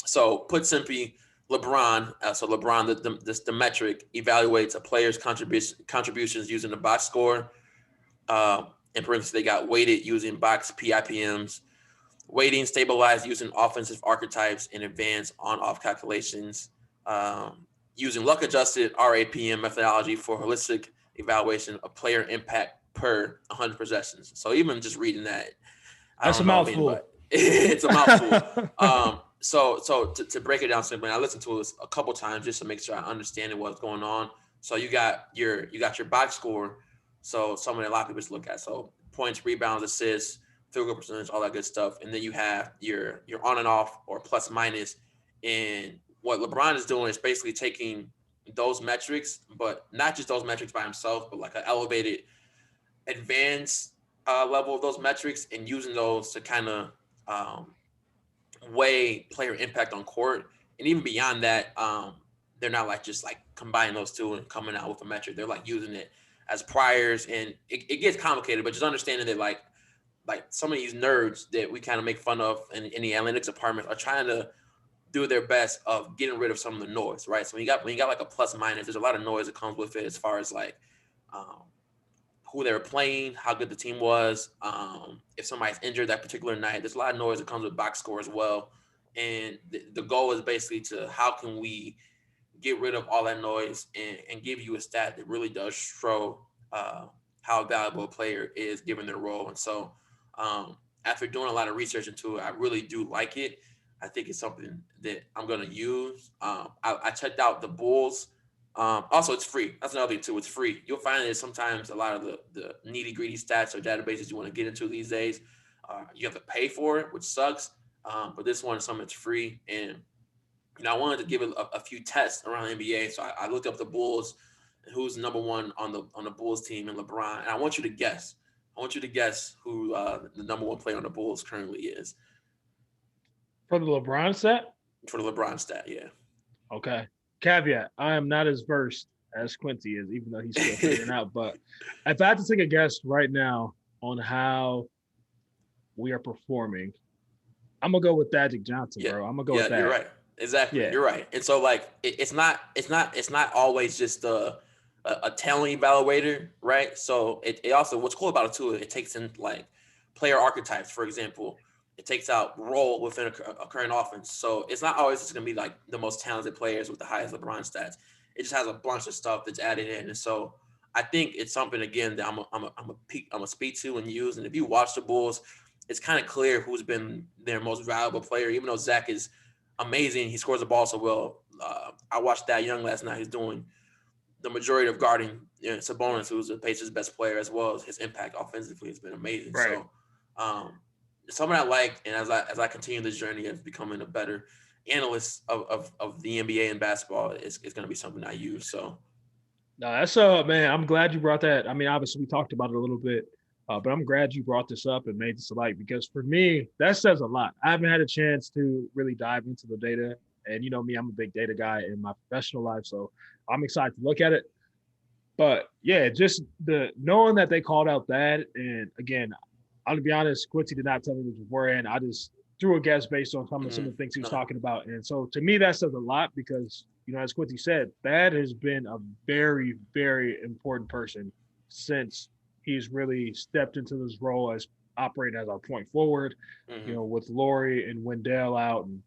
So put simply, LeBron, the metric evaluates a player's contributions using the box score. In parentheses, they got weighted using box PIPMs, weighting stabilized using offensive archetypes and advanced on-off calculations, using luck-adjusted RAPM methodology for holistic evaluation of player impact per 100 possessions. So even just reading that, that's a mouthful. It's a mouthful. So to break it down simply, I listened to this a couple times just to make sure I understand what's going on. So you got your box score, So something that a lot of people just look at. So points, rebounds, assists, field goal percentage, all that good stuff. And then you have your on and off or plus minus. And what LeBron is doing is basically taking those metrics, but not just those metrics by himself, but like an elevated, advanced level of those metrics, and using those to kind of um, weigh player impact on court. And even beyond that, they're not like just like combining those two and coming out with a metric. They're like using it as priors, and it gets complicated. But just understanding that like some of these nerds that we kind of make fun of in the analytics department are trying to do their best of getting rid of some of the noise, right? So when you got like a plus minus, there's a lot of noise that comes with it as far as like um, who they were playing, how good the team was, if somebody's injured that particular night. There's a lot of noise that comes with box score as well. And the goal is basically to how can we get rid of all that noise and give you a stat that really does show how valuable a player is given their role. And so after doing a lot of research into it, I really do like it. I think it's something that I'm going to use. I checked out the Bulls. Also, it's free. That's another thing too. It's free. You'll find that sometimes a lot of the nitty gritty stats or databases you want to get into these days, you have to pay for it, which sucks. But this one is something that's free, and I wanted to give it a few tests around the NBA. So I looked up the Bulls and who's number one on the Bulls team and LeBron. And I want you to guess. I want you to guess who the number one player on the Bulls currently is For the LeBron set? for the LeBron stat. Yeah. Okay. Caveat, I am not as versed as Quincy is, even though he's still figuring out. But if I had to take a guess right now on how we are performing, I'm gonna go with Magic Johnson, bro. I'm gonna go with that. You're right. Exactly. Yeah. You're right. And so like it's not always just a talent evaluator, right? So it also, what's cool about it too, it takes in like player archetypes, for example. It takes out role within a current offense. So it's not always just gonna be like the most talented players with the highest LeBron stats. It just has a bunch of stuff that's added in. And so I think it's something again that I'm a speak to and use. And if you watch the Bulls, it's kind of clear who's been their most valuable player. Even though Zach is amazing, he scores the ball so well. I watched that young last night. He's doing the majority of guarding Sabonis, who's the Pacers' best player, as well as his impact offensively has been amazing. Right. So something I like, and as I continue this journey of becoming a better analyst of the NBA and basketball, is going to be something I use. So No, that's man. I'm glad you brought that. I mean, obviously we talked about it a little bit, but I'm glad you brought this up and made this light because for me that says a lot. I haven't had a chance to really dive into the data, and you know me, I'm a big data guy in my professional life, so I'm excited to look at it. But yeah, just the knowing that they called out that, and again, I'll be honest, Quincy did not tell me this beforehand. I just threw a guess based on some of the things he was talking about, and so to me that says a lot because you know, as Quincy said, Thad has been a very, very important person since he's really stepped into this role as operating as our point forward, you know, with Laurie and Wendell out. And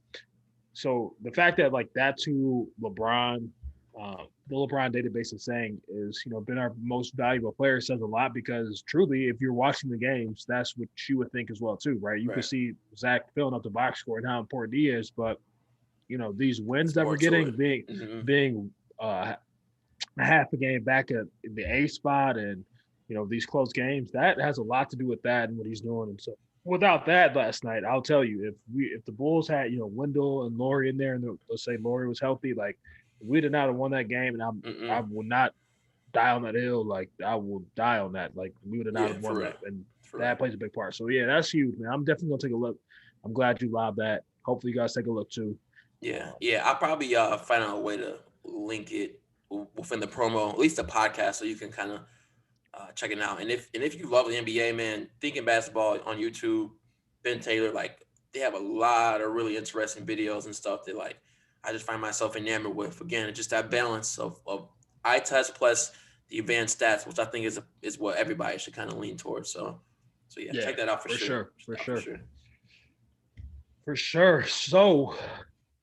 so the fact that like that's who LeBron, the LeBron database is saying is, you know, been our most valuable player says a lot because truly, if you're watching the games, that's what you would think as well too, right? You can see Zach filling up the box score and how important he is, but you know, these wins that we're getting being half a game back at the A spot and, you know, these close games, that has a lot to do with that and what he's doing. And so without that last night, I'll tell you, if the Bulls had, you know, Wendell and Laurie in there and let's say Laurie was healthy, like we did not have won that game and I will not die on that hill. Like I will die on that. Like we would have not have won that. And that plays a big part. So yeah, that's huge, man. I'm definitely gonna take a look. I'm glad you lobbed that. Hopefully you guys take a look too. Yeah. I'll probably find out a way to link it within the promo, at least the podcast, so you can kind of check it out. And if you love the NBA, man, Thinking Basketball on YouTube, Ben Taylor, like they have a lot of really interesting videos and stuff that like I just find myself enamored with. Again, it's just that balance of eye test plus the advanced stats, which I think is what everybody should kind of lean towards. So yeah, check that out for sure. For sure. So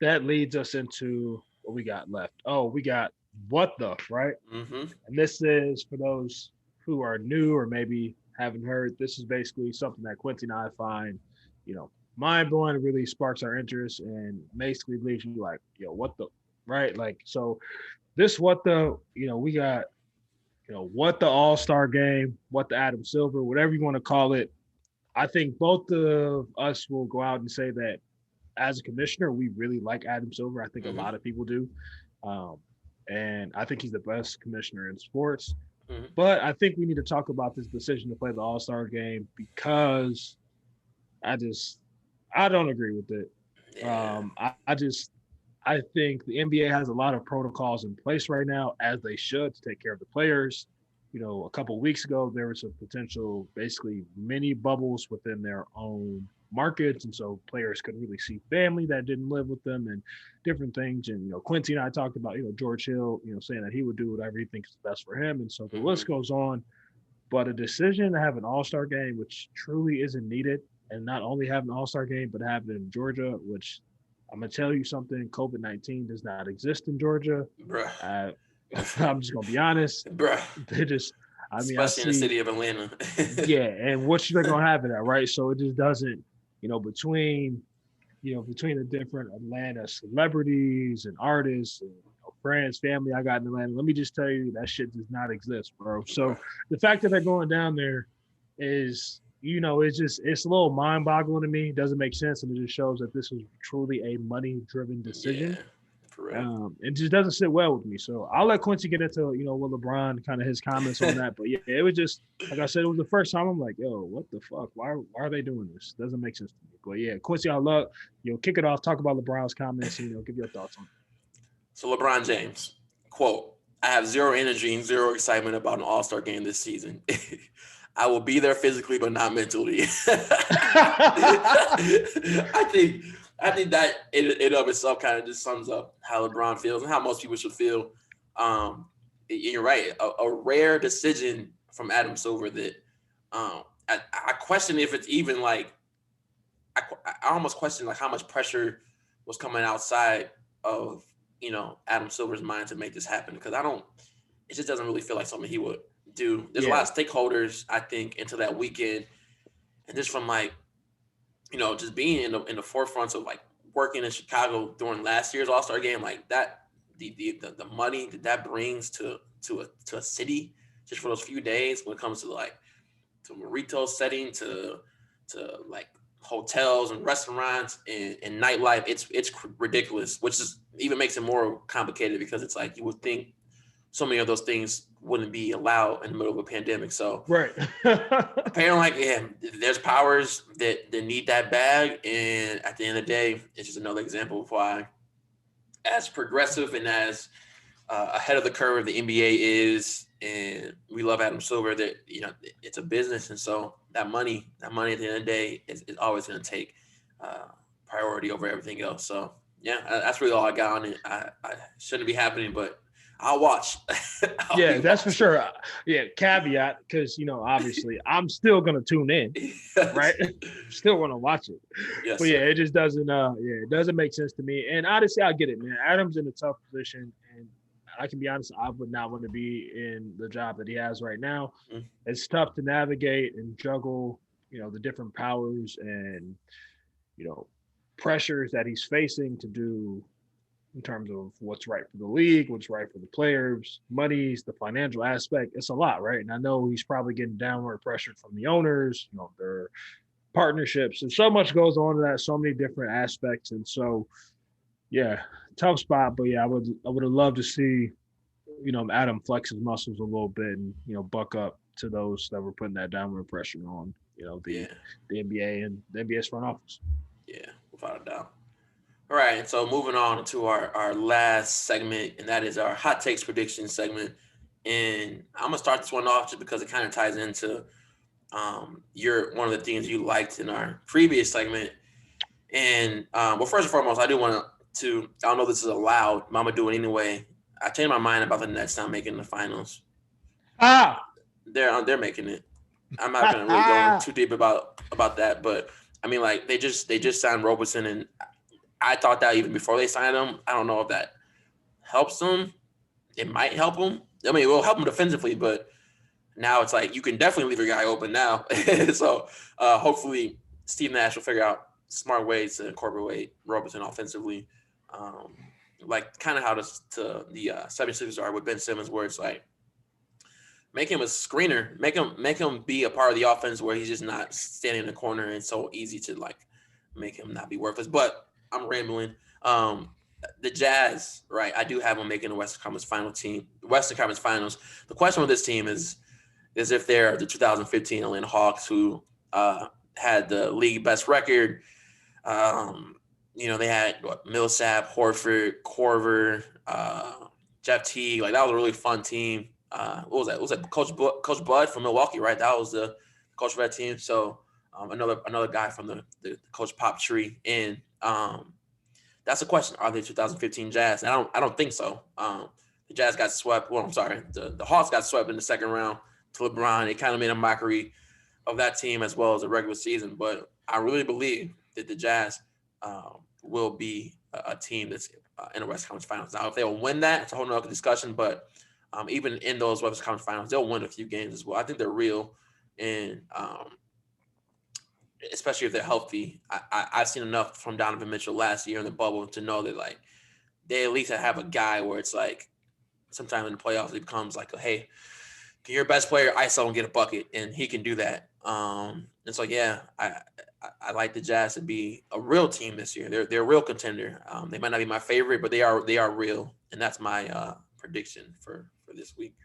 that leads us into what we got left. Oh, we got what the, right? And this is for those who are new or maybe haven't heard, this is basically something that Quincy and I find, you know, mind blowing. It really sparks our interest and basically leaves you like, yo, what the, right? Like, so this, what the, you know, we got, what the All-Star game, what the Adam Silver, whatever you want to call it. I think both of us will go out and say that as a commissioner, we really like Adam Silver. I think a lot of people do. Um, and I think he's the best commissioner in sports. But I think we need to talk about this decision to play the All-Star game because I don't agree with it. Yeah. I think the NBA has a lot of protocols in place right now, as they should, to take care of the players. A couple of weeks ago, there was a potential, basically, mini bubbles within their own markets, and so players couldn't really see family that didn't live with them and different things. And Quincy and I talked about George Hill, saying that he would do whatever he thinks is best for him, and so the list goes on. But a decision to have an All-Star game, which truly isn't needed, and not only have an All-Star game, but have it in Georgia, which I'm gonna tell you something: COVID-19 does not exist in Georgia. Bruh. I'm just gonna be honest. Bruh. They just, especially in the city of Atlanta. Yeah, and what you're gonna have in that, right? So it just doesn't, between the different Atlanta celebrities and artists and friends, family I got in Atlanta. Let me just tell you, that shit does not exist, bro. So the fact that they're going down there is, it's a little mind-boggling to me. It doesn't make sense, and it just shows that this is truly a money-driven decision. Yeah, for real. It just doesn't sit well with me. So I'll let Quincy get into, with LeBron, kind of his comments on that. But yeah, it was just, like I said, it was the first time I'm like, yo, what the fuck? Why are they doing this? Doesn't make sense to me. But yeah, Quincy, I'll let kick it off, talk about LeBron's comments, and give your thoughts on it. So LeBron James, quote, "I have zero energy and zero excitement about an All-Star game this season. I will be there physically, but not mentally." I think that it of itself kind of just sums up how LeBron feels and how most people should feel. You're right. A rare decision from Adam Silver that I question if it's even like, I almost question like how much pressure was coming outside of Adam Silver's mind to make this happen, because it just doesn't really feel like something he would do. There's a lot of stakeholders, I think, into that weekend, and just from like, just being in the forefront of like working in Chicago during last year's All-Star game, like that, the money that brings to a city just for those few days, when it comes to like to a retail setting, to like hotels and restaurants and nightlife, it's ridiculous, which is even makes it more complicated, because it's like you would think so many of those things wouldn't be allowed in the middle of a pandemic. So right. Apparently, like, yeah, there's powers that need that bag, and at the end of the day, it's just another example of why, as progressive and as ahead of the curve the NBA is, and we love Adam Silver, that it's a business, and so that money at the end of the day is always going to take priority over everything else. So yeah, that's really all I got on it. I shouldn't be happening, but I'll watch. Yeah, that's for sure. Yeah, caveat, because obviously I'm still gonna tune in, right? Still want to watch it. Yes, but yeah, it just doesn't. It doesn't make sense to me. And honestly, I get it, man. Adam's in a tough position, and I can be honest, I would not want to be in the job that he has right now. Mm-hmm. It's tough to navigate and juggle, the different powers and pressures that he's facing to do, in terms of what's right for the league, what's right for the players, monies, the financial aspect. It's a lot, right? And I know he's probably getting downward pressure from the owners, their partnerships, and so much goes on to that, so many different aspects. And so, yeah, tough spot. But yeah, I would have loved to see, Adam flex his muscles a little bit and, buck up to those that were putting that downward pressure on, the NBA and the NBA's front office. Yeah, without a doubt. All right, so moving on to our last segment, and that is our hot takes prediction segment. And I'm gonna start this one off just because it kind of ties into one of the things you liked in our previous segment. And well, first and foremost, I do want to. I don't know if this is allowed, but I'm gonna do it anyway. I changed my mind about the Nets not making the finals. They're making it. I'm not gonna really go too deep about that, but I mean, like they just signed Roberson, and I thought that even before they signed him. I don't know if that helps them. It might help them. I mean, it will help them defensively, but now it's like you can definitely leave your guy open now. So hopefully Steve Nash will figure out smart ways to incorporate Roberson offensively, like kind of how the 76ers are with Ben Simmons, where it's like Make him a screener. Make him be a part of the offense where he's just not standing in the corner and so easy to like make him not be worthless. But I'm rambling. The Jazz, right? I do have them making the Western Conference Finals. The question with this team is if they're the 2015 Atlanta Hawks, who had the league best record. They had Millsap, Horford, Korver, Jeff Teague. Like, that was a really fun team. What was that? What was that Coach Bud from Milwaukee, right? That was the coach of that team. So another guy from the Coach Pop tree. And that's a question. Are they 2015 Jazz? I don't think so. The Jazz got swept. Well, I'm sorry. The Hawks got swept in the second round to LeBron. It kind of made a mockery of that team as well as the regular season. But I really believe that the Jazz will be a team that's in the West Conference Finals. Now, if they'll win that, it's a whole nother discussion. But even in those West Conference Finals, they'll win a few games as well. I think they're real, and especially if they're healthy. I've seen enough from Donovan Mitchell last year in the bubble to know that, like, they at least have a guy where it's like sometime in the playoffs it becomes like, hey, can your best player ISO and get a bucket, and he can do that. And so, yeah, I like the Jazz to be a real team this year. They're a real contender. They might not be my favorite, but they are real, and that's my prediction for this week.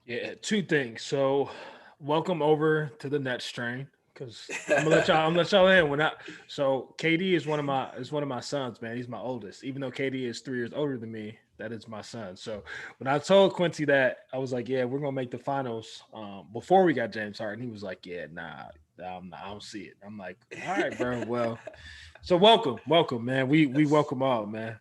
Yeah, two things. So, welcome over to the Nets train, because I'm gonna let y'all in. So KD is one of my sons, man. He's my oldest. Even though KD is 3 years older than me, that is my son. So when I told Quincy that, I was like, yeah, we're gonna make the finals before we got James Harden. He was like, yeah, nah, I don't see it. I'm like, all right, bro. Well, so welcome, man. We welcome all, man.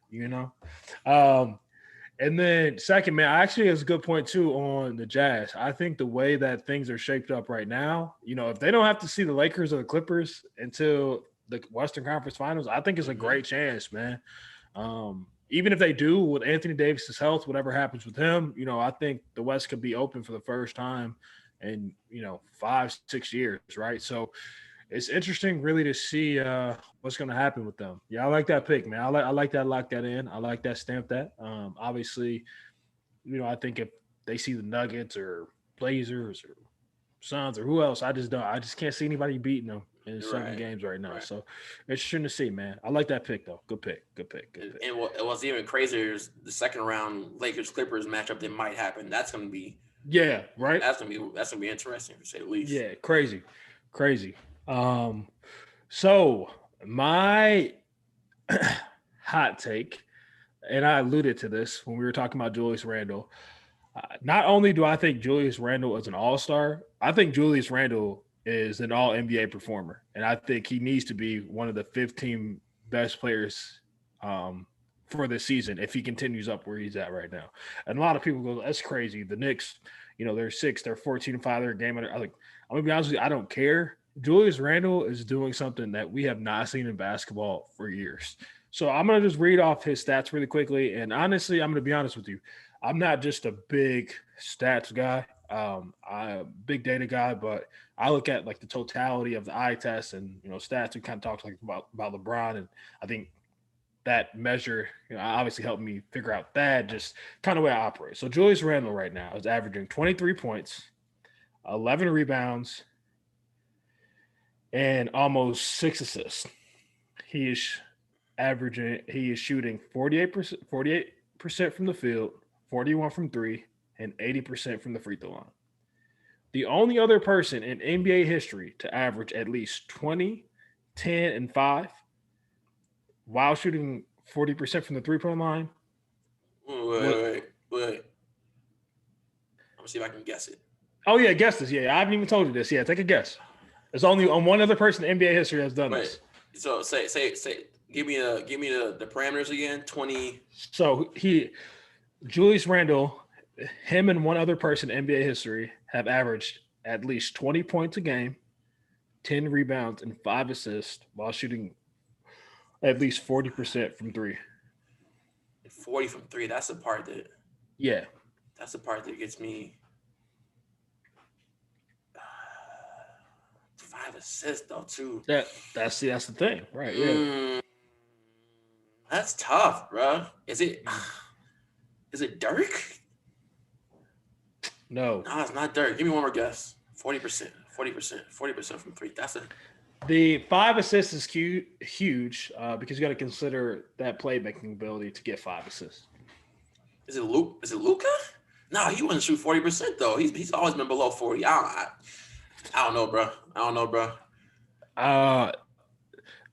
And then second, man, actually has a good point too on the Jazz. I think the way that things are shaped up right now, if they don't have to see the Lakers or the Clippers until the Western Conference Finals, I think it's a great chance, man. Even if they do, with Anthony Davis's health, whatever happens with him, I think the West could be open for the first time in 5-6 years, right? So it's interesting, really, to see what's going to happen with them. Yeah, I like that pick, man. I like that. Lock that in. I like that. Stamp that. Obviously, I think if they see the Nuggets or Blazers or Suns or who else, I just can't see anybody beating them in 7 games right now. Right. So interesting to see, man. I like that pick though. Good pick. And what's even crazier is the second round Lakers Clippers matchup that might happen. That's going to be right. That's gonna be interesting, to say the least. Yeah, crazy. So my hot take, and I alluded to this when we were talking about Julius Randle. Not only do I think Julius Randle is an all-star, I think Julius Randle is an all-NBA performer. And I think he needs to be one of the 15 best players for this season if he continues up where he's at right now. And a lot of people go, that's crazy. The Knicks, they're 6, they're 14-5, they're a game under. I'm going to be honest with you, I don't care. Julius Randle is doing something that we have not seen in basketball for years. So I'm going to just read off his stats really quickly. And honestly, I'm going to be honest with you. I'm not just a big stats guy. I'm a big data guy, but I look at like the totality of the eye test and, stats. We kind of talked like about LeBron. And I think that measure, obviously helped me figure out that just kind of way I operate. So Julius Randle right now is averaging 23 points, 11 rebounds, and almost 6 assists. He is shooting 48% from the field, 41 from 3, and 80% from the free throw line. The only other person in NBA history to average at least 20, 10, and 5 while shooting 40% from the three-point line. Wait. I'm gonna see if I can guess it. Oh yeah, guess this. Yeah, I haven't even told you this. Yeah, take a guess. There's only one other person in NBA history that's done this. So say. Give me the parameters again. 20. So Julius Randle, him and one other person in NBA history have averaged at least 20 points a game, 10 rebounds, and 5 assists while shooting at least 40% from 3. 40 from 3. That's the part that. Yeah. That's the part that gets me. 5 assists though too. That's the thing, right? Yeah. That's tough, bro. Is it Dirk? No. No, it's not Dirk. Give me one more guess. 40%. 40%. 40% from three. That's it. The 5 assists is huge because you got to consider that playmaking ability to get 5 assists. Is it Luke? Is it Luca? No, he wouldn't shoot 40% though. He's always been below 40. I don't know, bro. I don't know, bro. Uh,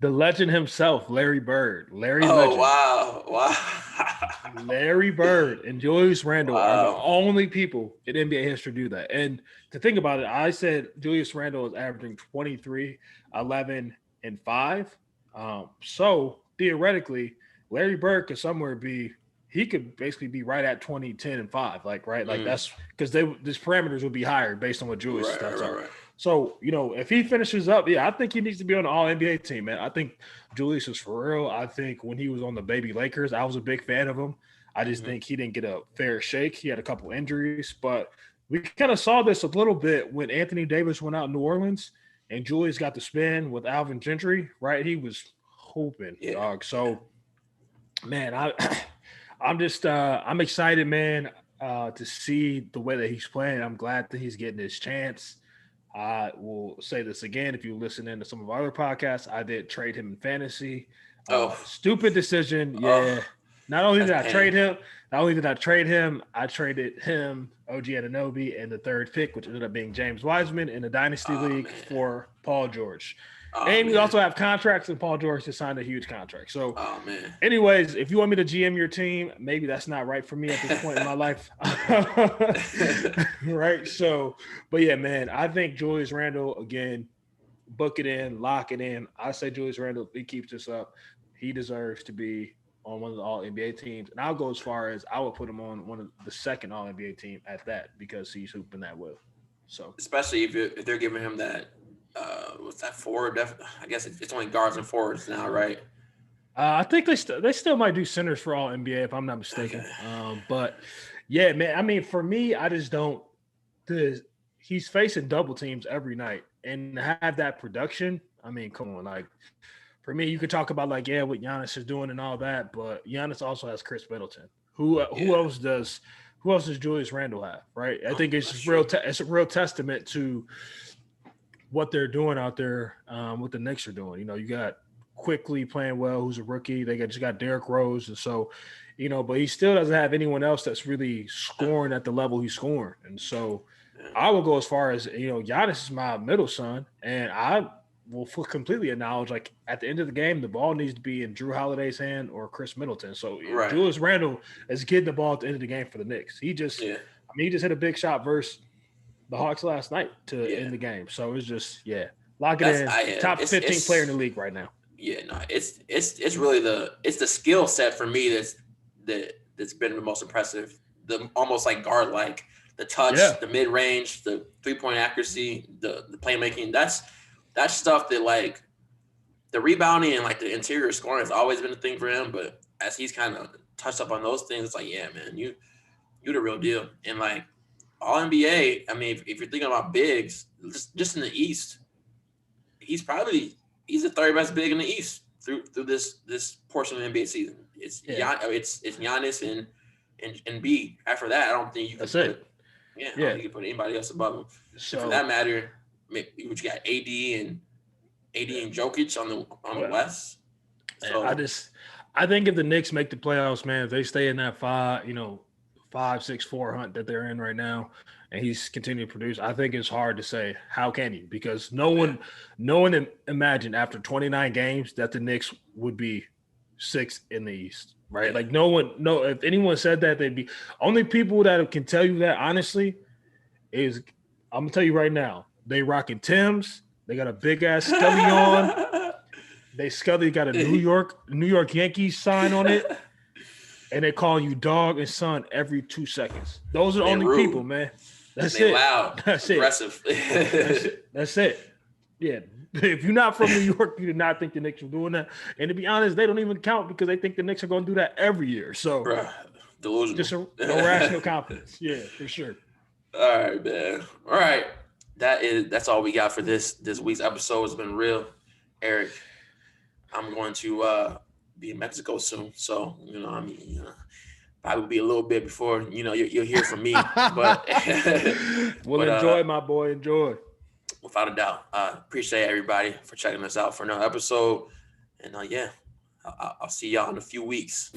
the legend himself, Larry Bird. Larry Oh Legend. wow, wow, Larry Bird and Julius Randle are the wow. only people in NBA history to do that. And to think about it, I said Julius Randle is averaging 23, 11, and 5. So theoretically, Larry Bird could somewhere be he could basically be right at 20, 10, and 5. Like, right? Like Mm, that's because these parameters would be higher based on what Julius' right, right, stats right, are. right. So, if he finishes up, yeah, I think he needs to be on the all NBA team, man. I think Julius is for real. I think when he was on the baby Lakers, I was a big fan of him. I just Mm-hmm. think he didn't get a fair shake. He had a couple injuries, but we kind of saw this a little bit when Anthony Davis went out in New Orleans and Julius got the spin with Alvin Gentry, right? He was hooping, Yeah, dog. yeah. So, man, I'm excited, man, to see the way that he's playing. I'm glad that he's getting his chance. I will say this again. If you listen into some of our other podcasts, I did trade him in fantasy. Oh, Stupid decision. Yeah. oh, Not only that's did I pain. trade him, not only did I trade him, I traded him, OG Ananobi, and the third pick, which ended up being James Wiseman in the Dynasty Oh League man. for Paul George. Oh And we man. also have contracts, and Paul George has signed a huge contract. So, Oh man. anyways, if you want me to GM your team, maybe that's not right for me at this point in my life. Right. So, but yeah, man, I think Julius Randle, again, book it in, lock it in. I say Julius Randle, if he keeps this up, he deserves to be on one of the all NBA teams. And I'll go as far as I would put him on one of the second all NBA team at that because he's hooping that well. So Especially if they're giving him that what's that forward? I guess it's only guards and forwards now, right? I think they still might do centers for all NBA if I'm not Okay. mistaken. But yeah, man. I mean, for me, I just don't. The he's facing double teams every night and to have that production. I mean, come on, like for me, you could talk about like yeah, what Giannis is doing and all that, but Giannis also has Chris Middleton. Who Yeah. else does Julius Randle have? Right? I Oh, think it's that's just true. it's a real testament to what they're doing out there, what the Knicks are doing. You got Quickly playing well, who's a rookie. Just got Derrick Rose, and so, but he still doesn't have anyone else that's really Yeah. scoring at the level he's scoring. And so, Yeah. I will go as far as Giannis is my middle son, and I will completely acknowledge like at the end of the game, the ball needs to be in Drew Holiday's hand or Chris Middleton. So Right. Julius Randle is getting the ball at the end of the game for the Knicks. Yeah. He just hit a big shot versus the Hawks last night to Yeah. end the game. So it's just lock it That's in. I yeah. Top 15 player in It's the league right now. yeah. No. It's really the skill set for me that's been the most impressive. The almost like guard like the Yeah, touch, the mid range, the 3-point accuracy, the playmaking. That's stuff that like the rebounding and like the interior scoring has always been a thing for him. But as he's kind of touched up on those things, it's like, yeah, man, you the real deal. And like all NBA, I mean, if you're thinking about bigs, just in the East, he's the third best big in the East through this portion of the NBA season. yeah, It's Giannis and B. After that, I don't think you can that's put it. I don't Yeah. think you can put anybody else above him. And for So that matter, you got AD and Jokic on the well, West. So I think if the Knicks make the playoffs, man, if they stay in that 5-6-4 hunt that they're in right now, and he's continuing to produce, I think it's hard to say how can he because no one imagined after 29 games that the Knicks would be sixth in the East, right? yeah, Like if anyone said that, they'd be only people that can tell you that honestly is I'm gonna tell you right now, they rocking Timbs, they got a big ass Scully on. Scully got a New York Yankees sign on it, and they call you dog and son every 2 seconds. Those are the they only rude. people, man. That's They it. loud, That's aggressive. it. That's it. Yeah. If you're not from New York, you do not think the Knicks are doing that. And to be honest, they don't even count because they think the Knicks are going to do that every year. So Bruh, delusional. just irrational confidence. Yeah, for sure. All right, man. All right. That's all we got for this week's episode. It's been real. Eric, I'm going to be in Mexico soon. So, probably be a little bit before you'll hear from me. But we'll enjoy, my boy. Enjoy. Without a doubt. Appreciate everybody for checking us out for another episode. And yeah, I'll see y'all in a few weeks.